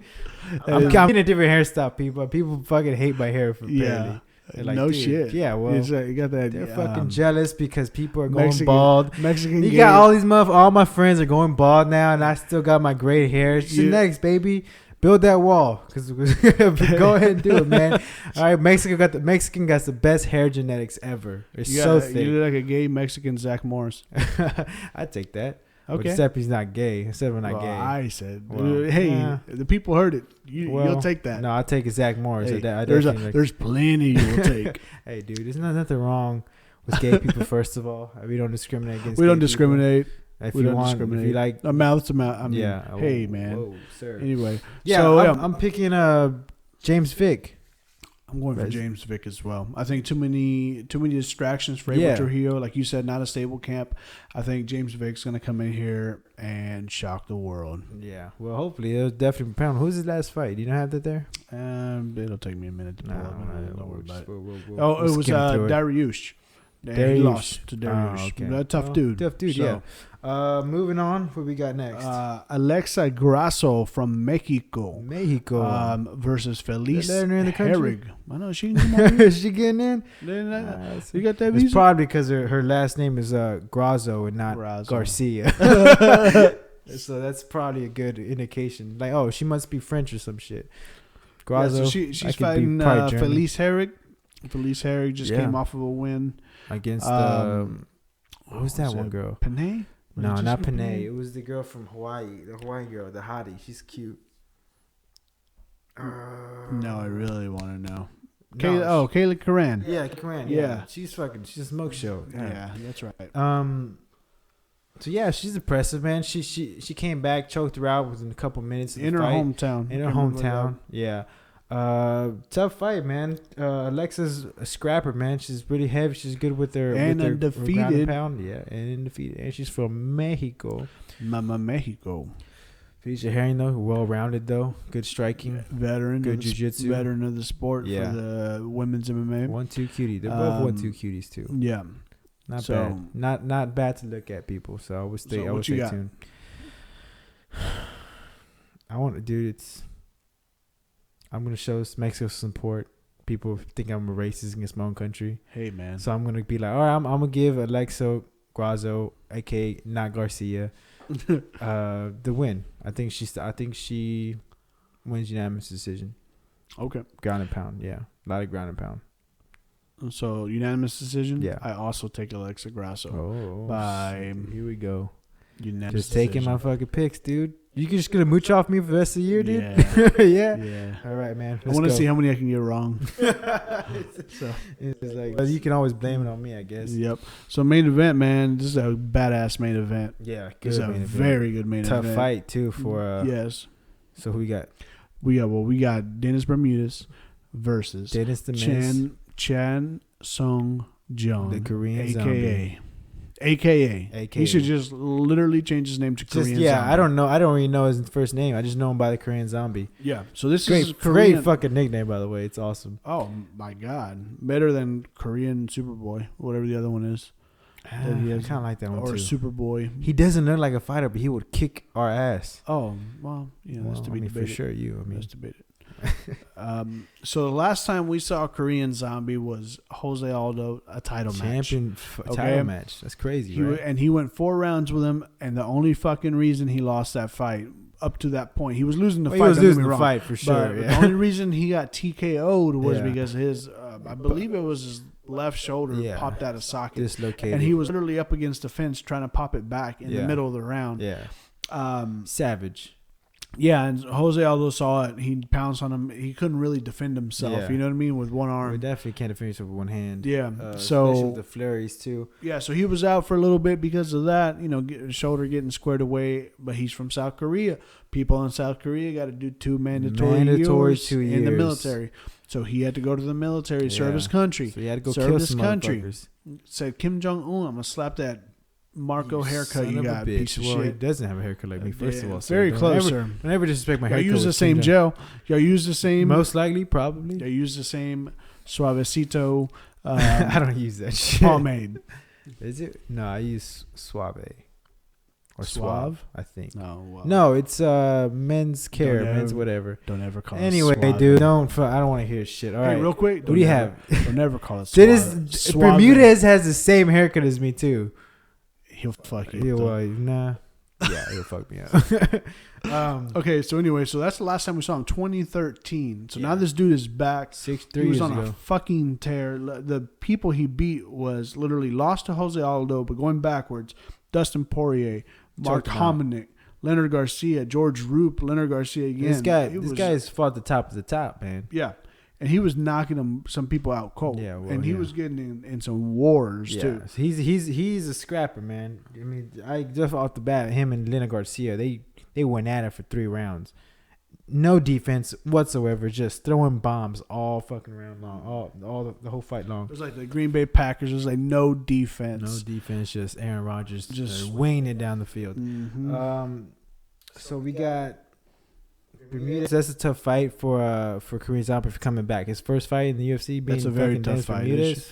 I'm getting a different hairstyle. People fucking hate my hair for barely. Like, no dude, shit. Yeah, well, you got that. They're fucking jealous because people are going bald. Mexican. You got all my friends are going bald now, and I still got my gray hair. It's next, baby. Build that wall, cause go ahead and do it, man. All right, Mexican got the best hair genetics ever. It's so thick. You look like a gay Mexican Zach Morris. I'd take that. Okay. Except he's not gay. Except we're not gay. I said, the people heard it. You'll take that. No, I'll take Zach Morris. Hey, there's plenty you will take. Hey, dude, there's nothing wrong with gay people. First of all, we don't discriminate against. We don't discriminate. If you like a mouth to mouth. I mean, yeah. Hey, man. Whoa, sir. Anyway, yeah. So, I'm picking James Vick. I'm going for James Vick as well. I think too many distractions for Abel Trujillo. Like you said, not a stable camp. I think James Vick's going to come in here and shock the world. Yeah. Well, hopefully. It'll definitely pound. Who's his last fight? Do you not have that there? It'll take me a minute to pull up. Don't worry about it. It was Dariush. He lost to Dariush. Okay. Tough dude. Yeah. Moving on. What we got next? Alexa Grasso from Mexico. Versus Felice Herrig. I know she can come on. Is she getting in? You got that visa? It's probably because her last name is Grasso and not Garcia. So that's probably a good indication. Like, oh, she must be French or some shit. Grasso. So she's fighting Felice Herrig. Felice Herrig just came off of a win against what was that one girl? Panay? No, not Panay. It was the girl from Hawaii. The Hawaiian girl, the hottie. She's cute. No, I really want to know. Kayla Karan. Yeah, Karan. Yeah. She's a smoke show. Yeah, that's right. So yeah, she's impressive, man. She came back, choked her out within a couple minutes in her hometown. In her hometown. Yeah. Tough fight, man. Alexa's a scrapper, man. She's pretty heavy. She's good with her undefeated. Ground and pound. Yeah, and undefeated. And she's from Mexico. Mama Mexico. Felicia Herring, though, well-rounded, though. Good striking. Veteran. Good jiu-jitsu. Veteran of the sport for the women's MMA. 1-2 cutie. They're both 1-2 cuties, too. Yeah. Not bad. Not bad to look at, people. So I would stay tuned. I'm going to show Mexico support. People think I'm a racist against my own country. Hey, man. So I'm going to be like, all right, I'm going to give Alexa Grasso, a.k.a. not Garcia, the win. I think she wins unanimous decision. Okay. Ground and pound, yeah. A lot of ground and pound. So, unanimous decision? Yeah. I also take Alexa Grasso. Oh. By here we go. Unanimous Just taking my fucking picks, dude. You just gonna mooch off me for the rest of the year, dude? Yeah. All right, man. I want to see how many I can get wrong. So it's like, but you can always blame it on me, I guess. Yep. So main event, man. This is a badass main event. Yeah, It's a very good main event. Tough fight too for. Yes. So who we got? We got Dennis Bermudez versus Dennis the Menace, Chan Sung Jung, the Korean AKA. zombie. AKA. He should just literally change his name to Korean Zombie. I don't know. I don't really know his first name. I just know him by the Korean Zombie. Yeah. So this Great, is Korean. great fucking nickname, by the way. It's awesome. Oh my God, better than Korean Superboy, whatever the other one is. I kind of like that one or too. Superboy. He doesn't look like a fighter, but he would kick our ass. Oh well, that's to be debated. For sure. That's debated. So the last time we saw a Korean Zombie was Jose Aldo, a title match. Title match. That's crazy, right? And he went 4 rounds with him, and the only fucking reason he lost that fight up to that point, he was losing the fight. He was losing the fight for sure. But the only reason he got TKO'd was because his, I believe it was his left shoulder popped out of socket, dislocated, and he was literally up against the fence trying to pop it back in the middle of the round. Savage. Yeah, and Jose Aldo saw it. He pounced on him. He couldn't really defend himself. Yeah. You know what I mean? With one arm. We definitely can't defend yourself with one hand. Yeah. Especially with the flurries too. Yeah, so he was out for a little bit because of that. Shoulder getting squared away. But he's from South Korea. People in South Korea got to do 2 mandatory years 2 years in the military. So he had to go to the military, serve his country. So he had to go serve kill his some country. Said Kim Jong Un, I'm gonna slap that Marco haircut you got, piece of shit. He doesn't have a haircut like me, first of all. Very close, sir. Don't ever disrespect my haircut. Y'all use the same gel. Y'all use the same. Most likely, probably. Y'all use the same Suavecito. I don't use that shit. Pomade. Is it? No, I use Suave. Or Suave? I think. No, it's men's care, men's whatever. Don't ever call it anyway, Suave. Dude. I don't want to hear shit. All right. Real quick. What do you have? Don't ever call it Suave. Bermudez has the same haircut as me, too. He'll fuck you. Nah. Yeah, he'll fuck me up. Okay, so anyway, that's the last time we saw him, 2013. So now this dude is back. 3 he years was on ago. a fucking tear. The people he beat was literally lost to Jose Aldo, but going backwards, Dustin Poirier, Mark Hominick, Leonard Garcia, George Roop, Leonard Garcia again. This guy's fought the top of the top, man. Yeah. And he was knocking some people out cold. Yeah, and he was getting in some wars too. He's a scrapper, man. I mean, just off the bat, him and Leonard Garcia, they went at it for 3 rounds. No defense whatsoever, just throwing bombs all fucking round long, the whole fight long. It was like the Green Bay Packers. It was like no defense. No defense, just Aaron Rodgers just winging it down the field. Mm-hmm. So we got Bermudez. That's a tough fight for Korean Zombie for coming back. His first fight in the UFC. That's a very tough fight. This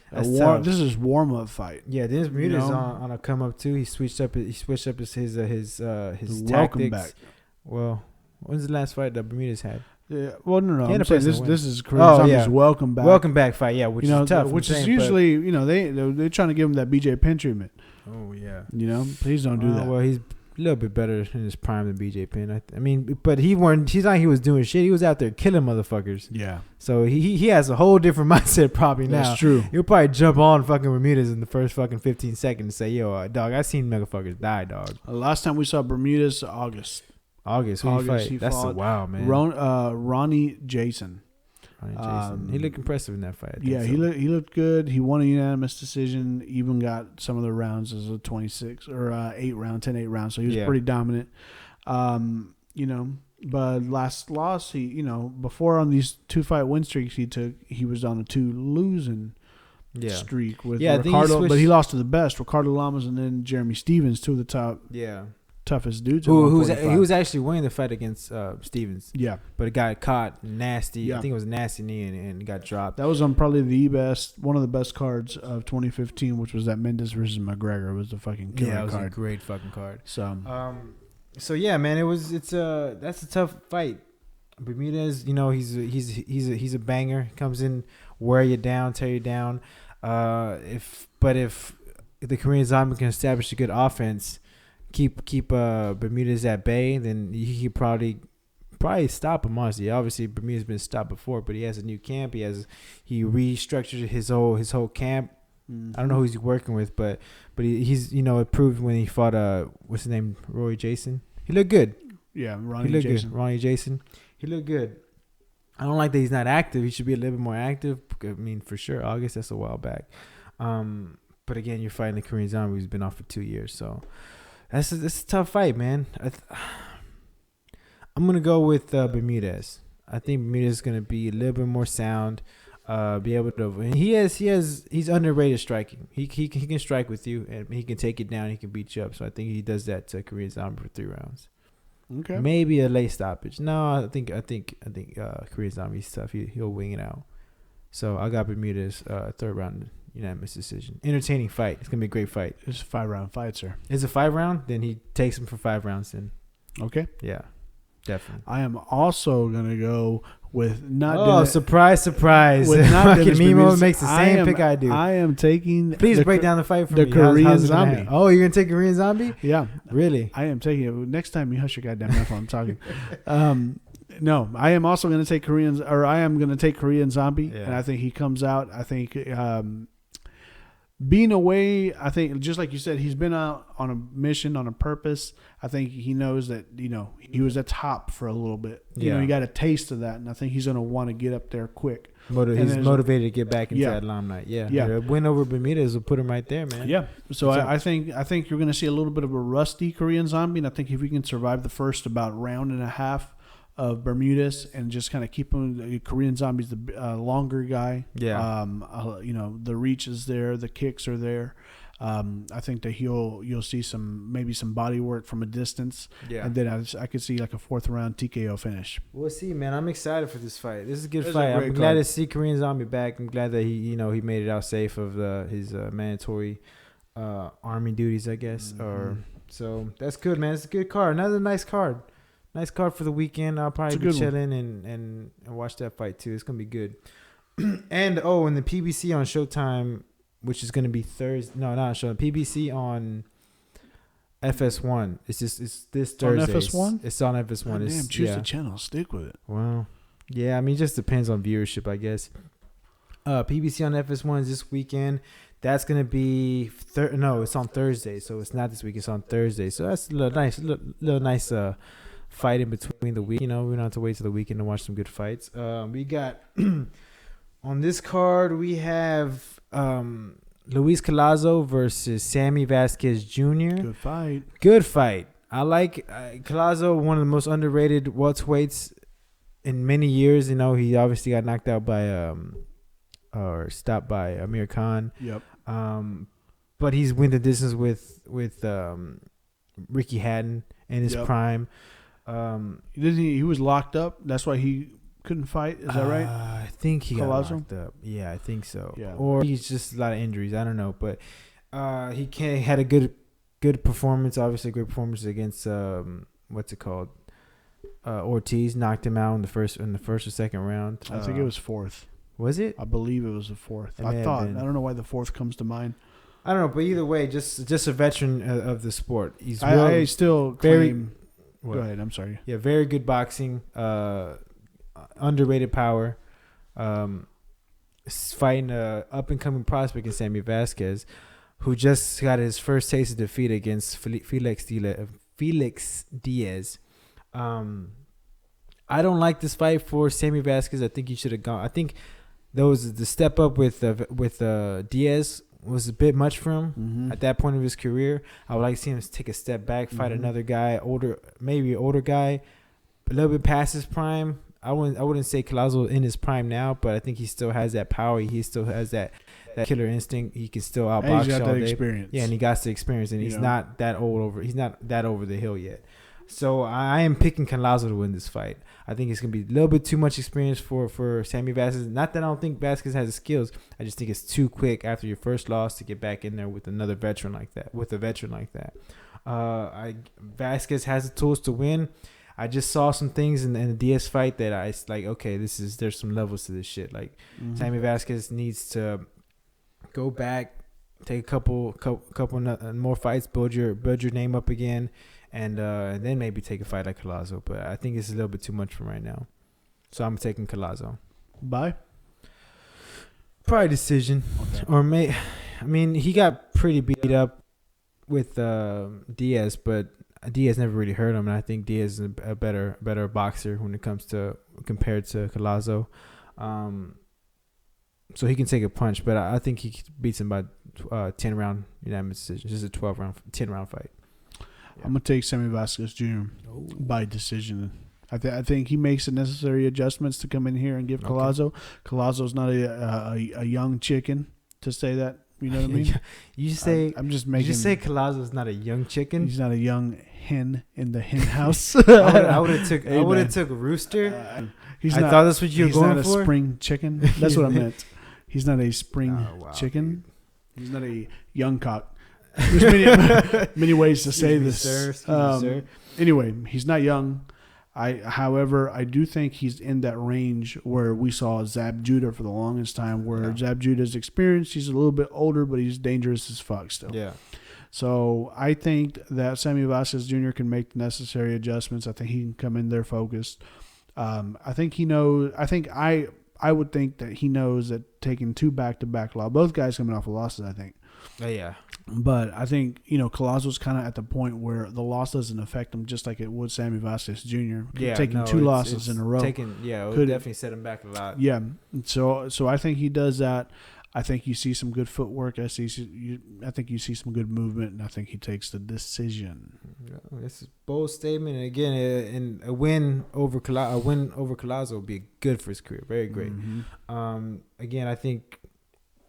is his warm up fight. Yeah, Dennis Bermudez on a come up too. He switched up his welcome tactics. Back. Well, when's the last fight that Bermudez had? Yeah, well, no. I'm saying this is Korean Zombie's welcome back. Welcome back fight. Yeah, which is tough. Which is usually they're trying to give him that BJ Penn treatment. Oh yeah. Please don't do that. Well, he's a little bit better in his prime than BJ Penn. I mean, but he's not. He was doing shit. He was out there killing motherfuckers. Yeah. So he has a whole different mindset probably now. That's true. He'll probably jump on fucking Bermudez in the first fucking 15 seconds and say, "Yo, dog, I seen motherfuckers die, dog." Last time we saw Bermudez, August. Who he That's a wow, man. Ronnie Jason. He looked impressive in that fight. He looked good. He won a unanimous decision. Even got some of the rounds as a 26 or 10-8 round. So he was pretty dominant. But last loss, before on these 2-fight win streaks he was on a 2 losing streak with Ricardo, but he lost to the best, Ricardo Lamas and then Jeremy Stevens, 2 of the top toughest dudes. He was actually winning the fight against Stevens. Yeah, but it got caught nasty. Yeah. I think it was a nasty knee and got dropped. That was on probably one of the best cards of 2015, which was that Mendes versus McGregor. It was the fucking killer card. It was a great fucking card. So yeah, man, that's a tough fight. Bermudez, he's a banger. He comes in, wear you down, tear you down. If the Korean Zombie can establish a good offense, keep Bermudez at bay, then he could probably stop him. Honestly, obviously Bermudez has been stopped before, but he has a new camp. He restructured his whole camp. Mm-hmm. I don't know who he's working with, but he's it proved when he fought what's his name, Roy Jason. He looked good. Yeah, He Ronnie looked Jason. good. Ronnie Jason. He looked good. I don't like that he's not active. He should be a little bit more active. I mean, for sure, August, that's a while back. But again, you're fighting the Korean Zombie who's been off for 2 years. So that's a tough fight, man. I'm going to go with Bermudez. I think Bermudez is going to be a little bit more sound. Be able to. And he's underrated striking. He can strike with you, and he can take it down. He can beat you up. So I think he does that to Korean Zombie for 3 rounds. Okay. Maybe a late stoppage. No, I think Korean Zombie's tough. He'll wing it out. So I got Bermudez 3rd round unanimous decision. Entertaining fight. It's gonna be a great fight. It's a 5-round fight, sir. It's a 5 round. Then he takes him for 5 rounds. Then okay. Yeah, definitely. I am also gonna go with not. Surprise! With not Fucking Mimo makes the same pick I do. I am taking. Please break down the fight for me. The Korean how's Zombie. Oh, you're gonna take Korean Zombie? Yeah. Really? I am taking it. Next time you hush your goddamn mouth while I'm talking. No, I am also going to take Korean Zombie, and I think he comes out. I think being away, I think just like you said, he's been out on a mission, on a purpose. I think he knows that he was at top for a little bit. He got a taste of that, and I think he's going to want to get up there quick. He's motivated to get back into that limelight. Yeah. Win over Bermudez will put him right there, man. Yeah. So I think you're going to see a little bit of a rusty Korean Zombie, and I think if we can survive the first about round and a half of Bermudez and just kind of keep him. Korean Zombie's the longer guy. Yeah. The reach is there, the kicks are there. I think that you'll see maybe some body work from a distance. Yeah. And then I could see like a 4th round TKO finish. We'll see, man. I'm excited for this fight. This is a good fight. I'm glad to see Korean Zombie back. I'm glad that he made it out safe of his mandatory army duties, I guess. Mm-hmm. So that's good, man. It's a good card. Another nice card. Nice card for the weekend. I'll probably be chilling and watch that fight too. It's gonna be good. And the PBC on Showtime, which is gonna be Thursday. No, not Showtime. PBC on FS1. It's this Thursday. On FS1? It's on FS1. Damn, choose the channel. Stick with it. Well, yeah. I mean, it just depends on viewership, I guess. PBC on FS1 is this weekend. That's gonna be it's on Thursday, so it's not this week. It's on Thursday, so that's a little nice fight in between the week. We don't have to wait till the weekend to watch some good fights. We got on this card we have Luis Collazo versus Sammy Vasquez Jr. Good fight. I like Collazo, one of the most underrated welterweights in many years. He obviously got knocked out by or stopped by Amir Khan. Yep. But he's went the distance with Ricky Hatton in his prime. He was locked up. That's why he couldn't fight. Is that right? I think he got locked up. Yeah, I think so. Yeah. Or he's just a lot of injuries. I don't know, but he had a good performance. Obviously, a great performance against Ortiz. Knocked him out in the first or second round. I think it was 4th. Was it? I believe it was the 4th. I thought. I don't know why the 4th comes to mind. I don't know, but either way, just a veteran of the sport. He's I still claim. What? Go ahead. I'm sorry. Yeah, very good boxing. Underrated power. Fighting a up and coming prospect in Sammy Vasquez, who just got his first taste of defeat against Felix Diaz. I don't like this fight for Sammy Vasquez. I think he should have gone. I think the step up with Diaz was a bit much for him at that point of his career. I would like to see him take a step back, fight another guy, maybe an older guy, a little bit past his prime. I wouldn't say Collazo in his prime now, but I think he still has that power. He still has that killer instinct. He can still outbox he's got all that day. Experience. Yeah, and he got the experience, and he's not that old he's not that over the hill yet. So I am picking Collazo to win this fight. I think it's going to be a little bit too much experience for Sammy Vasquez. Not that I don't think Vasquez has the skills. I just think it's too quick after your first loss to get back in there with a veteran like that. Vasquez has the tools to win. I just saw some things in the Diaz fight that I like, okay, there's some levels to this shit. Like Sammy Vasquez needs to go back, take a couple more fights, build your name up again. And then maybe take a fight like Collazo. But I think it's a little bit too much for right now. So I'm taking Collazo. Bye? Probably decision. Okay. Or he got pretty beat up with Diaz, but Diaz never really hurt him, and I think Diaz is a better boxer when it comes to compared to Collazo. So he can take a punch, but I think he beats him by 10-round unanimous decision. This is a 10-round fight. Yeah. I'm gonna take Sammy Vasquez Jr. by decision. I think he makes the necessary adjustments to come in here and give Collazo. Okay. Collazo's not a young chicken, to say that. You know what I mean? I'm just making. You just say Collazo's not a young chicken. He's not a young hen in the hen house. I would have took Rooster. I thought that's what you were going for. He's not a spring chicken. That's what I meant. He's not a spring chicken. He's not a young cock. There's many ways to say this. Sir. Anyway, he's not young. However, I do think he's in that range where we saw Zab Judah for the longest time, where Zab Judah's experienced. He's a little bit older, but he's dangerous as fuck still. Yeah. So I think that Sammy Vasquez Jr. can make the necessary adjustments. I think he can come in there focused. I think he knows. I would think that he knows that taking 2 back-to-back losses, both guys coming off of losses, I think. Yeah. But I think, Collazo's kind of at the point where the loss doesn't affect him just like it would Sammy Vasquez Jr. Yeah, taking 2 losses in a row. It would definitely set him back a lot. Yeah. So I think he does that. I think you see some good footwork. I think you see some good movement, and I think he takes the decision. This is a bold statement, and again, a win over Collazo would be good for his career. Very great. Mm-hmm. Again, I think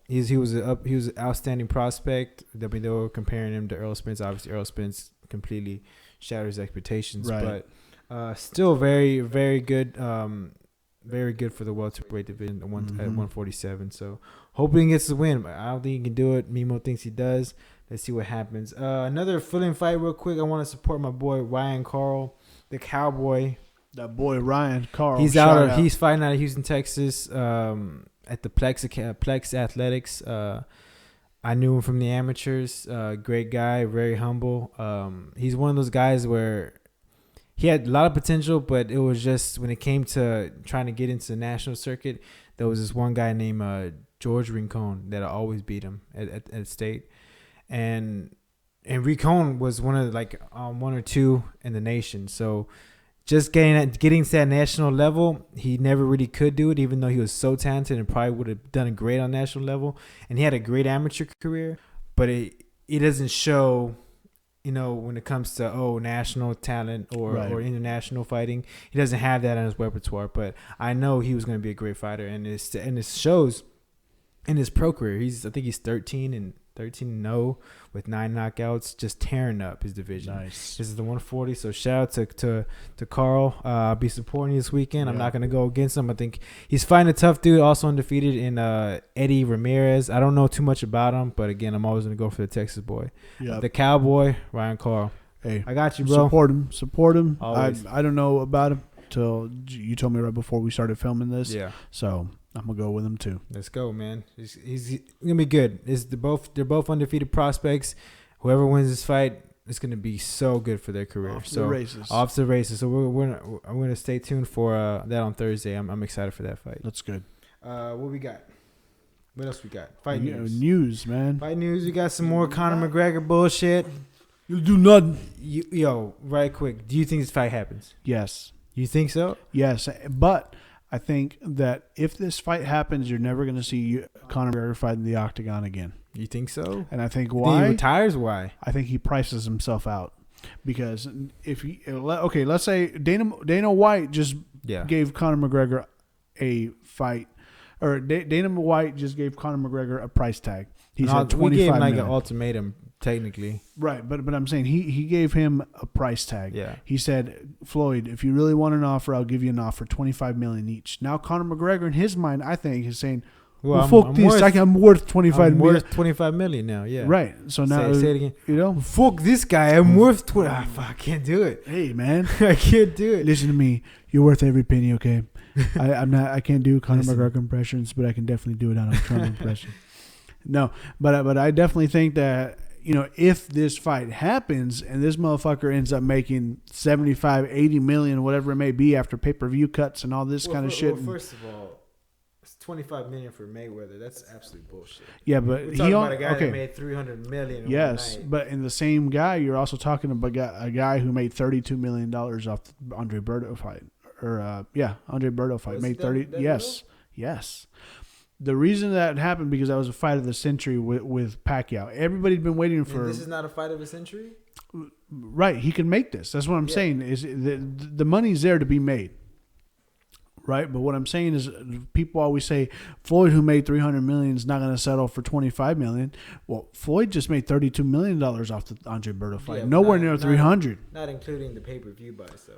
he was an outstanding prospect. I mean, they were comparing him to Errol Spence. Obviously, Errol Spence completely shatters expectations, right. But still very, very good. Very good for the welterweight division at 147. So hoping he gets the win. But I don't think he can do it. Mimo thinks he does. Let's see what happens. Another filling fight real quick. I want to support my boy Ryan Carl, the Cowboy. That boy Ryan Carl. He's He's fighting out of Houston, Texas. At the Plex Athletics. I knew him from the amateurs. Great guy, very humble. He's one of those guys where he had a lot of potential, but it was just when it came to trying to get into the national circuit, there was this one guy named George Rincon that always beat him at state, and Rincon was one of one or two in the nation. So just getting to that national level, he never really could do it, even though he was so talented and probably would have done great on national level, and he had a great amateur career, but it doesn't show. When it comes to national talent or international fighting, he doesn't have that on his repertoire. But I know he was going to be a great fighter, and it shows in his pro career. I think he's 13-0 with 9 knockouts, just tearing up his division. Nice. This is the 140. So shout out to Carl. I'll be supporting you this weekend. I'm not going to go against him. I think he's fighting a tough dude, also undefeated in Eddie Ramirez. I don't know too much about him, but again, I'm always going to go for the Texas boy. Yep. The Cowboy, Ryan Carl. Hey, I got you, bro. Support him. I don't know about him till you told me right before we started filming this. Yeah. So I'm gonna go with him too. Let's go, man. He's gonna be good. They're both undefeated prospects. Whoever wins this fight, it's gonna be so good for their career. Off to the races. So I'm gonna stay tuned for that on Thursday. I'm excited for that fight. That's good. What we got? What else we got? Fight news, man. Fight news. We got some more Conor McGregor bullshit. You do nothing. Yo, right quick. Do you think this fight happens? Yes. You think so? Yes, but I think that if this fight happens, you're never going to see Conor McGregor fight in the octagon again. You think so? And I think why? He retires? Why? I think he prices himself out. Because let's say Dana White just gave Conor McGregor a fight, or Dana White just gave Conor McGregor a price tag. He said $25 million. We gave him an ultimatum, technically. Right, but I'm saying he gave him a price tag. Yeah. He said, Floyd, if you really want an offer, I'll give you an offer, $25 million each. Now Conor McGregor, in his mind, I think, is saying, I'm worth $25 million now. Yeah. Right. So now say it again. Fuck this guy. I'm worth fuck, I can't do it. Hey man, I can't do it. Listen to me. You're worth every penny. Okay. I can't do Conor McGregor impressions, but I can definitely do it on a Trump impression. No, but I definitely think that, if this fight happens and this motherfucker ends up making 75, 80 million, whatever it may be, after pay-per-view cuts and all this kind of shit. Well, first of all, it's $25 million for Mayweather. That's absolute bullshit. Yeah, but We're talking about a guy that made $300 million. Yes, but in the same guy, you're also talking about a guy who made $32 million off the Andre Berto fight. Andre Berto fight made 30. Yes. The reason that happened because that was a fight of the century with Pacquiao. Everybody's been waiting for. This is not a fight of the century. Right, he can make this. That's what I'm saying. Is the money's there to be made. Right, but what I'm saying is, people always say Floyd, who made $300 million, is not going to settle for $25 million. Well, Floyd just made $32 million off the Andre Berto fight. Nowhere near 300. Not including the pay-per-view buys, though.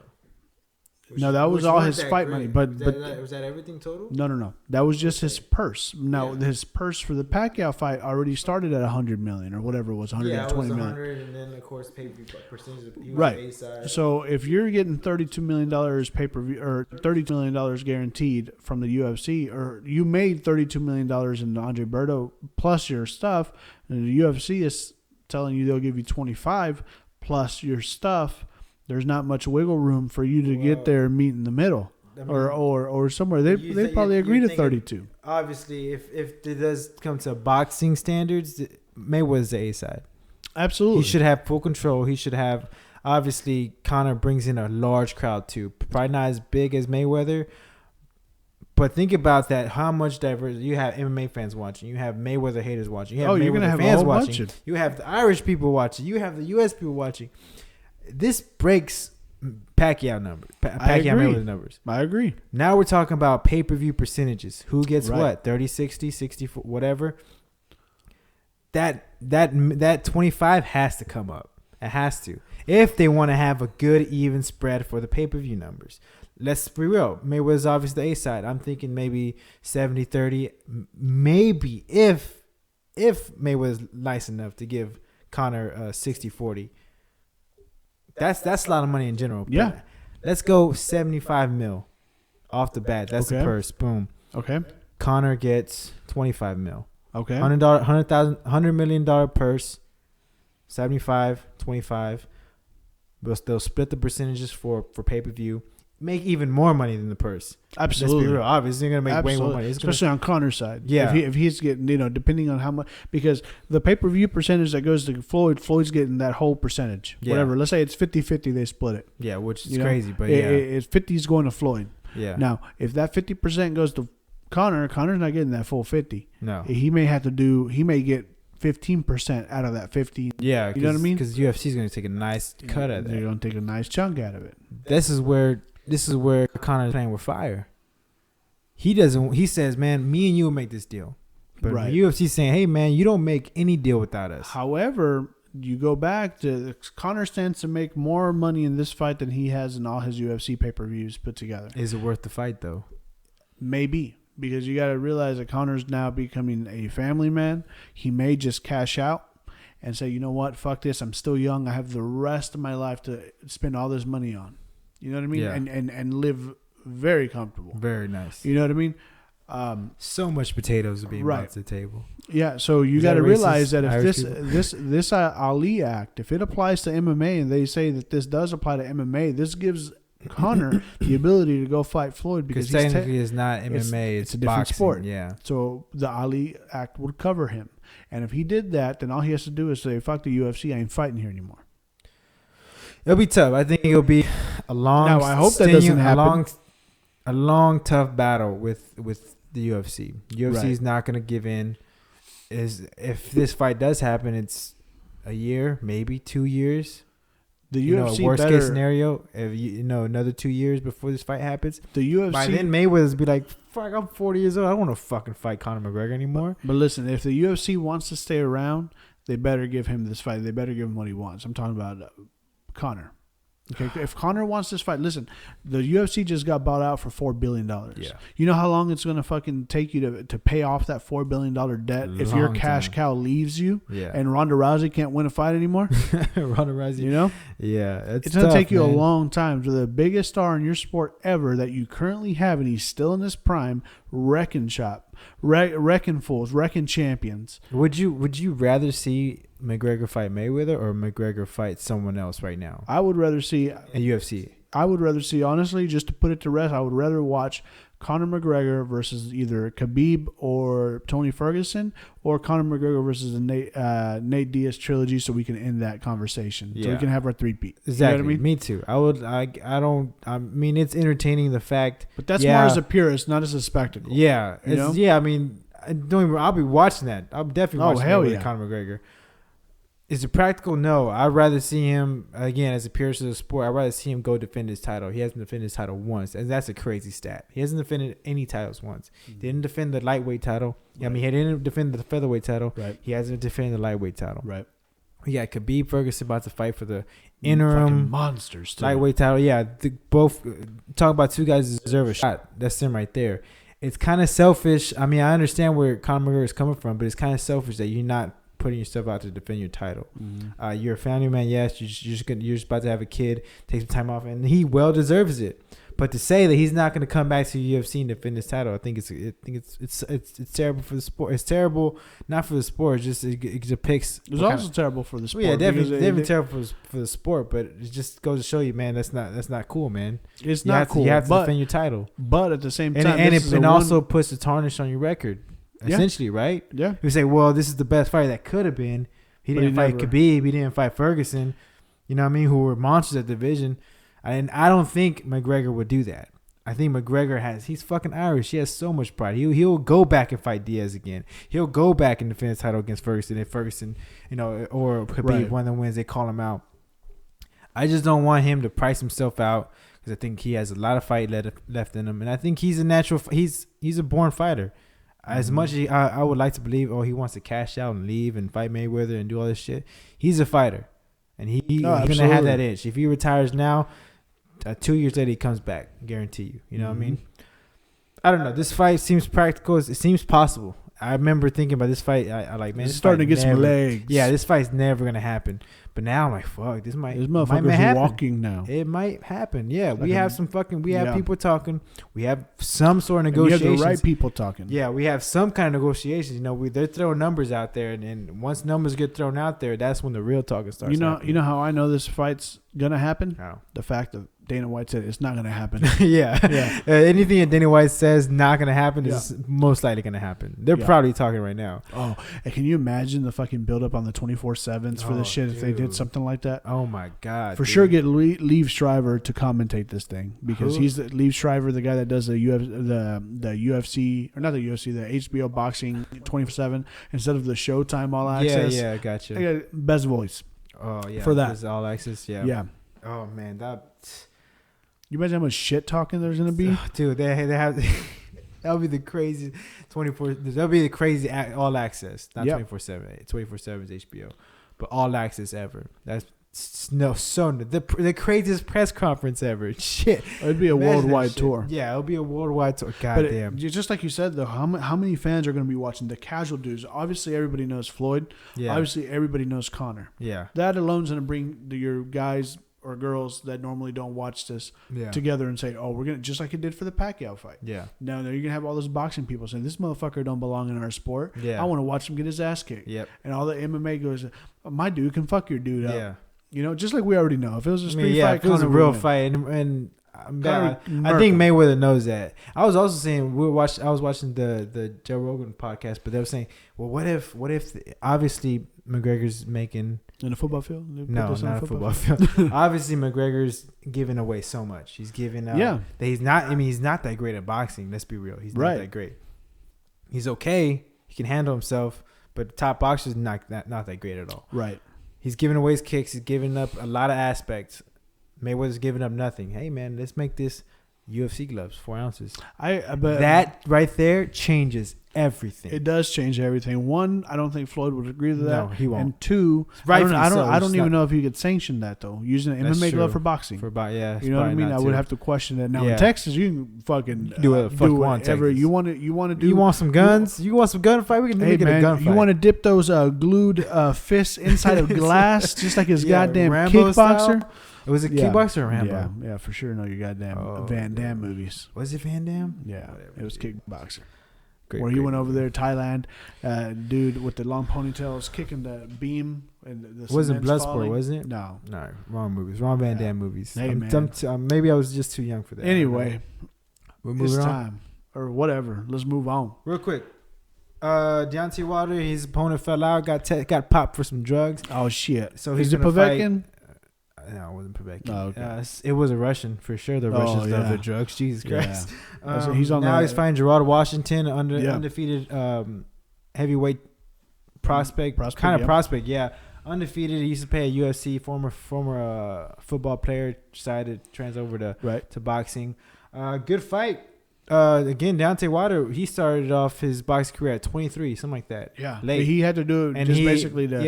No, that was all his fight money. But was that everything total? No. That was just his purse. Now his purse for the Pacquiao fight already started at $100 million or whatever it was, $120 million. 100, and then of course pay-per-view percentage. He was right. A-side. So if you're getting $32 million pay-per-view or $32 million guaranteed from the UFC, or you made $32 million in Andre Berto plus your stuff, and the UFC is telling you they'll give you 25 plus your stuff. There's not much wiggle room for you to get there and meet in the middle, I mean, or somewhere. They probably agree to 32. Obviously, if it does come to boxing standards, Mayweather's the A side. Absolutely, he should have full control. He should have. Obviously, Conor brings in a large crowd too. Probably not as big as Mayweather, but think about that. How much diverse you have MMA fans watching. You have Mayweather haters watching. You have you're gonna have fans a whole watching. You have the Irish people watching. You have the U.S. people watching. This breaks Pacquiao numbers. Mayweather numbers. I agree. Now we're talking about pay-per-view percentages. Who gets what? 30, 60, 60, whatever. That 25 has to come up. It has to. If they want to have a good even spread for the pay-per-view numbers. Let's be real. Mayweather's obviously the A side. I'm thinking maybe 70-30. Maybe if Mayweather's nice enough to give Conor 60-40. That's a lot of money in general. Yeah. Let's go 75 mil off the bat. That's the purse. Boom. Okay. Conor gets 25 mil. Okay. $100 million purse. 75, 25. They'll split the percentages for pay-per-view. Make even more money than the purse. Absolutely. Let's be real. Obviously, they're going to make way more money. Especially on Conor's side. Yeah. If he's getting, depending on how much, because the pay-per-view percentage that goes to Floyd's getting that whole percentage. Yeah. Whatever. Let's say it's 50-50, they split it. Yeah, which is crazy, but yeah. It's 50 is going to Floyd. Yeah. Now, if that 50% goes to Conor's not getting that full 50. No. He may get 15% out of that 50. Yeah. You know what I mean? Because UFC is going to take a nice cut out of that. They're going to take a nice chunk out of it. This is where Conor's playing with fire. He says, man, me and you will make this deal. But UFC saying, hey, man, you don't make any deal without us. However, you go back to Conor stands to make more money in this fight than he has in all his UFC pay-per-views put together. Is it worth the fight, though? Maybe. Because you got to realize that Conor's now becoming a family man. He may just cash out and say, you know what, fuck this. I'm still young. I have the rest of my life to spend all this money on. You know what I mean? Yeah. And live very comfortable. Very nice. You know what I mean? So much potatoes are being brought to the table. Yeah, so you got to realize that if this Ali Act, if it applies to MMA and they say that this does apply to MMA, this gives Conor the ability to go fight Floyd because technically it's not MMA, it's a different boxing, sport. Yeah. So the Ali Act would cover him. And if he did that, then all he has to do is say, fuck the UFC, I ain't fighting here anymore. It'll be tough. I think it'll be a long. Now I hope that doesn't happen. A long, tough battle with the UFC. UFC is not going to give in. If this fight does happen, it's a year, maybe 2 years. The UFC worst case scenario, if another 2 years before this fight happens. The UFC by then Mayweather's be like, fuck, I'm 40 years old. I don't want to fucking fight Conor McGregor anymore. But listen, if the UFC wants to stay around, they better give him this fight. They better give him what he wants. I'm talking about Conor. Okay, if Conor wants this fight, listen, the UFC just got bought out for $4 billion. Yeah. You know how long it's going to fucking take you to pay off that $4 billion debt if your cash cow leaves you and Ronda Rousey can't win a fight anymore? Ronda Rousey. You know? Yeah. It's going to take you a long time to the biggest star in your sport ever that you currently have, and he's still in his prime, wrecking shop, wrecking fools, wrecking champions. Would you rather see McGregor fight Mayweather or McGregor fight someone else right now? I would rather see a UFC. I would rather see, honestly, just to put it to rest, I would rather watch Conor McGregor versus either Khabib or Tony Ferguson, or Conor McGregor versus the Nate Diaz trilogy, so we can end that conversation. So we can have our three-peat. Exactly. You know what I mean? Me too. I mean, it's entertaining, the fact. But that's more as a purist, not as a spectacle. Yeah. You know? Yeah, I mean, I'll be watching that. I'll definitely watching that with Conor McGregor. Is it practical? No. I'd rather see him, again, as a purist of the sport, I'd rather see him go defend his title. He hasn't defended his title once, and that's a crazy stat. He hasn't defended any titles once. Mm-hmm. Didn't defend the lightweight title. Right. I mean, he didn't defend the featherweight title. Right. He hasn't defended the lightweight title. Right. We got Khabib Ferguson about to fight for the interim monsters too. Lightweight title. Yeah, both talk about two guys that deserve a shot. That's them right there. It's kind of selfish. I mean, I understand where Conor McGregor is coming from, but it's kind of selfish that you're not putting yourself out to defend your title. Mm-hmm. You're a family man, yes. You're just about to have a kid, take some time off, and he well deserves it. But to say that he's not going to come back to UFC and defend his title, I think it's terrible for the sport. It's terrible not for the sport. It depicts. It's also terrible for the sport. Well, yeah, definitely terrible for the sport. But it just goes to show you, man, that's not cool, man. It's not cool. You have to defend your title. But at the same time, and it also puts a tarnish on your record. Essentially, right? Yeah. You say, well, this is the best fight that could have been. He didn't fight Khabib. He didn't fight Ferguson. You know what I mean? Who were monsters at the division. And I don't think McGregor would do that. I think McGregor he's fucking Irish. He has so much pride. He'll go back and fight Diaz again. He'll go back and defend his title against Ferguson. If Ferguson, or Khabib, one of the wins, they call him out. I just don't want him to price himself out, because I think he has a lot of fight left in him. And I think he's a natural, he's a born fighter. As much as I would like to believe, he wants to cash out and leave and fight Mayweather and do all this shit, he's a fighter. And he's going to have that itch. If he retires now, 2 years later, he comes back. Guarantee you. You know what I mean? I don't know. This fight seems practical. It seems possible. I remember thinking about this fight. I like, man, it's starting to get some legs. Yeah, this fight's never going to happen. But now I'm like, fuck, this motherfuckers happen. Walking now. It might happen. Yeah, we have people talking. We have some sort of negotiations. You have the right people talking. Yeah, we have some kind of negotiations. They're throwing numbers out there, and once numbers get thrown out there, that's when the real talking starts. You know how I know this fight's gonna happen? How? The fact that Dana White said it's not going to happen. Yeah. Anything that Dana White says not going to happen is most likely going to happen. They're probably talking right now. Oh, and can you imagine the fucking build up on the 24/7s for this shit if they did something like that? Oh my god! For sure, get Liev Schreiber to commentate this thing, because he's Liev Schreiber, the guy that does the UFC, or not the UFC, the HBO boxing 24/7 instead of the Showtime All Access. Yeah, gotcha. I got best voice. Oh yeah, for that All Access. Yeah. Yeah. Oh man, You imagine how much shit talking there's gonna be, dude. They have that'll be the crazy 24. That'll be the crazy All Access, not 24/7. 24/7 is HBO, but All Access ever. That's the craziest press conference ever. Shit, it'd be a worldwide tour. Yeah, it'll be a worldwide tour. Goddamn. Just like you said, though, how many fans are going to be watching? The casual dudes. Obviously, everybody knows Floyd. Yeah. Obviously, everybody knows Conor. Yeah. That alone's going to bring your guys or girls that normally don't watch this together and say, "Oh, we're gonna," just like it did for the Pacquiao fight. Yeah. Now you're gonna have all those boxing people saying, "This motherfucker don't belong in our sport. Yeah. I want to watch him get his ass kicked." Yep. And all the MMA goes, "My dude can fuck your dude up." Yeah. Just like we already know. If it was a street fight, if it was a real fight, and I think Mayweather knows that. I was also saying I was watching the Joe Rogan podcast, but they were saying, well, what if obviously McGregor's making in a football field? No, not a football field. Obviously, McGregor's giving away so much. He's giving out. Yeah. That he's not. I mean, he's not that great at boxing. Let's be real. He's not that great. He's okay. He can handle himself, but top boxer's not that great at all. Right. He's giving away his kicks. He's giving up a lot of aspects. Mayweather's giving up nothing. Hey, man, let's make this UFC gloves, 4 ounces. But that right there changes everything. It does change everything. One, I don't think Floyd would agree to that. No, he won't. And two, I don't even know if you could sanction that, though, using an MMA glove for boxing. You know what I mean? I would have to question that. Now in Texas, you can fucking do whatever you want to do. You want some guns? You want some gunfight? We can make it a gunfight. You want to dip those glued fists inside of glass, just like his goddamn Rambo kickboxer? Style? Was it kickboxer or Rambo? Yeah, for sure. No, your goddamn Van Damme movies. Was it Van Damme? Yeah, it was kickboxer. Where he went over there, Thailand, dude with the long ponytails kicking the beam. And the wasn't Bloodsport, wasn't it? No, wrong movies, wrong Van Damme movies. Hey, man. Maybe I was just too young for that. Anyway, we're moving on. Time. or whatever. Let's move on. Real quick. Deontay Wilder, his opponent fell out, got popped for some drugs. Oh shit! So Is he's it gonna fight. Povetkin? No, it wasn't Povetkin. Oh, okay. It was a Russian for sure. The Russians love yeah. their drugs. Jesus Christ. So he's on now the- he's fighting Gerard Washington, undefeated heavyweight prospect. Prospect, yeah. Undefeated. He used to play at UFC. Former football player. Decided to trans over to boxing. Good fight. Again, Deontay Wilder, he started off his boxing career at 23, something like that. Yeah, late. He had to do it And just he- basically to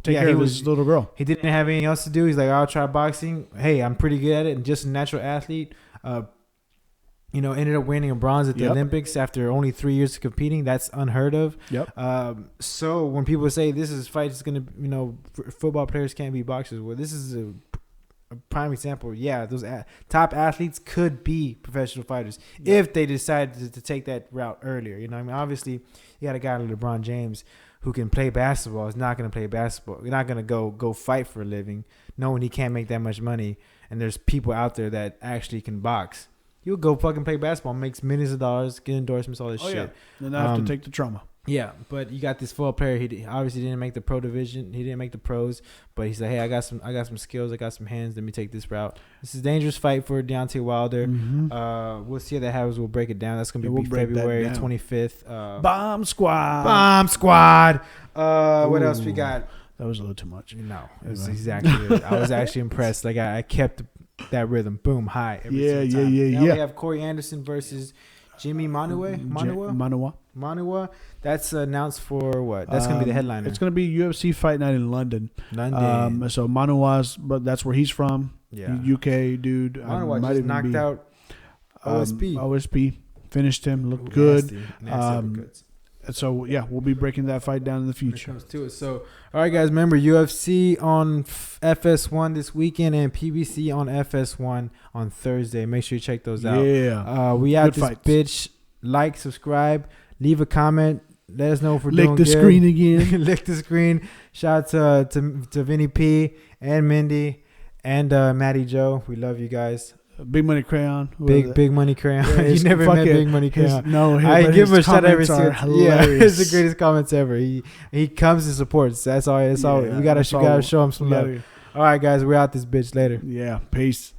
take care of his little girl. He didn't have anything else to do. He's like, I'll try boxing. Hey, I'm pretty good at it, and just a natural athlete. Ended up winning a bronze at the Olympics after only 3 years of competing. That's unheard of. Yep. So when people say this is fight is going to, football players can't be boxers. Well, this is a prime example. Yeah, those top athletes could be professional fighters if they decided to take that route earlier. You know what I mean? Obviously, you got a guy like LeBron James who can play basketball. Is not going to play basketball. You're not going to go fight for a living knowing he can't make that much money. And there's people out there that actually can box. You'll go fucking play basketball, makes millions of dollars, get endorsements, all this shit. Yeah. Then I have to take the trauma. Yeah, but you got this football player. He obviously didn't make the pro division. He didn't make the pros, but he's like, hey, I got some skills. I got some hands. Let me take this route. This is a dangerous fight for Deontay Wilder. Mm-hmm. We'll see how that happens. We'll break it down. That's gonna be February 25th. Bomb Squad. Bomb Squad. What else we got? That was a little too much. No, it was exactly it. I was actually impressed. Like I kept that rhythm. Boom, high. Every single time. Now we have Corey Anderson versus Jimmy Manua. That's announced for what? That's going to be the headliner. It's going to be UFC Fight Night in London. London. So Manua's, but that's where he's from. Yeah. UK dude. Manua just knocked out OSP. OSP. Finished him. Looked good. Nasty so, yeah, we'll be breaking that fight down in the future. Comes to it. So, all right, guys, remember UFC on FS1 this weekend and PBC on FS1 on Thursday. Make sure you check those out. Yeah. We out this bitch. Like, subscribe, leave a comment. Let us know if we're doing good. Lick the screen again. Lick the screen. Shout out to Vinny P and Mindy and Maddie Joe. We love you guys. Big Money Crayon. Big Money Crayon. Yeah, you never met Big Money Crayon. I give him a shout out every single time. Yeah, it's the greatest comments ever. He comes and supports. That's all. We gotta show him some love. All right, guys, we're out this bitch later. Yeah, peace.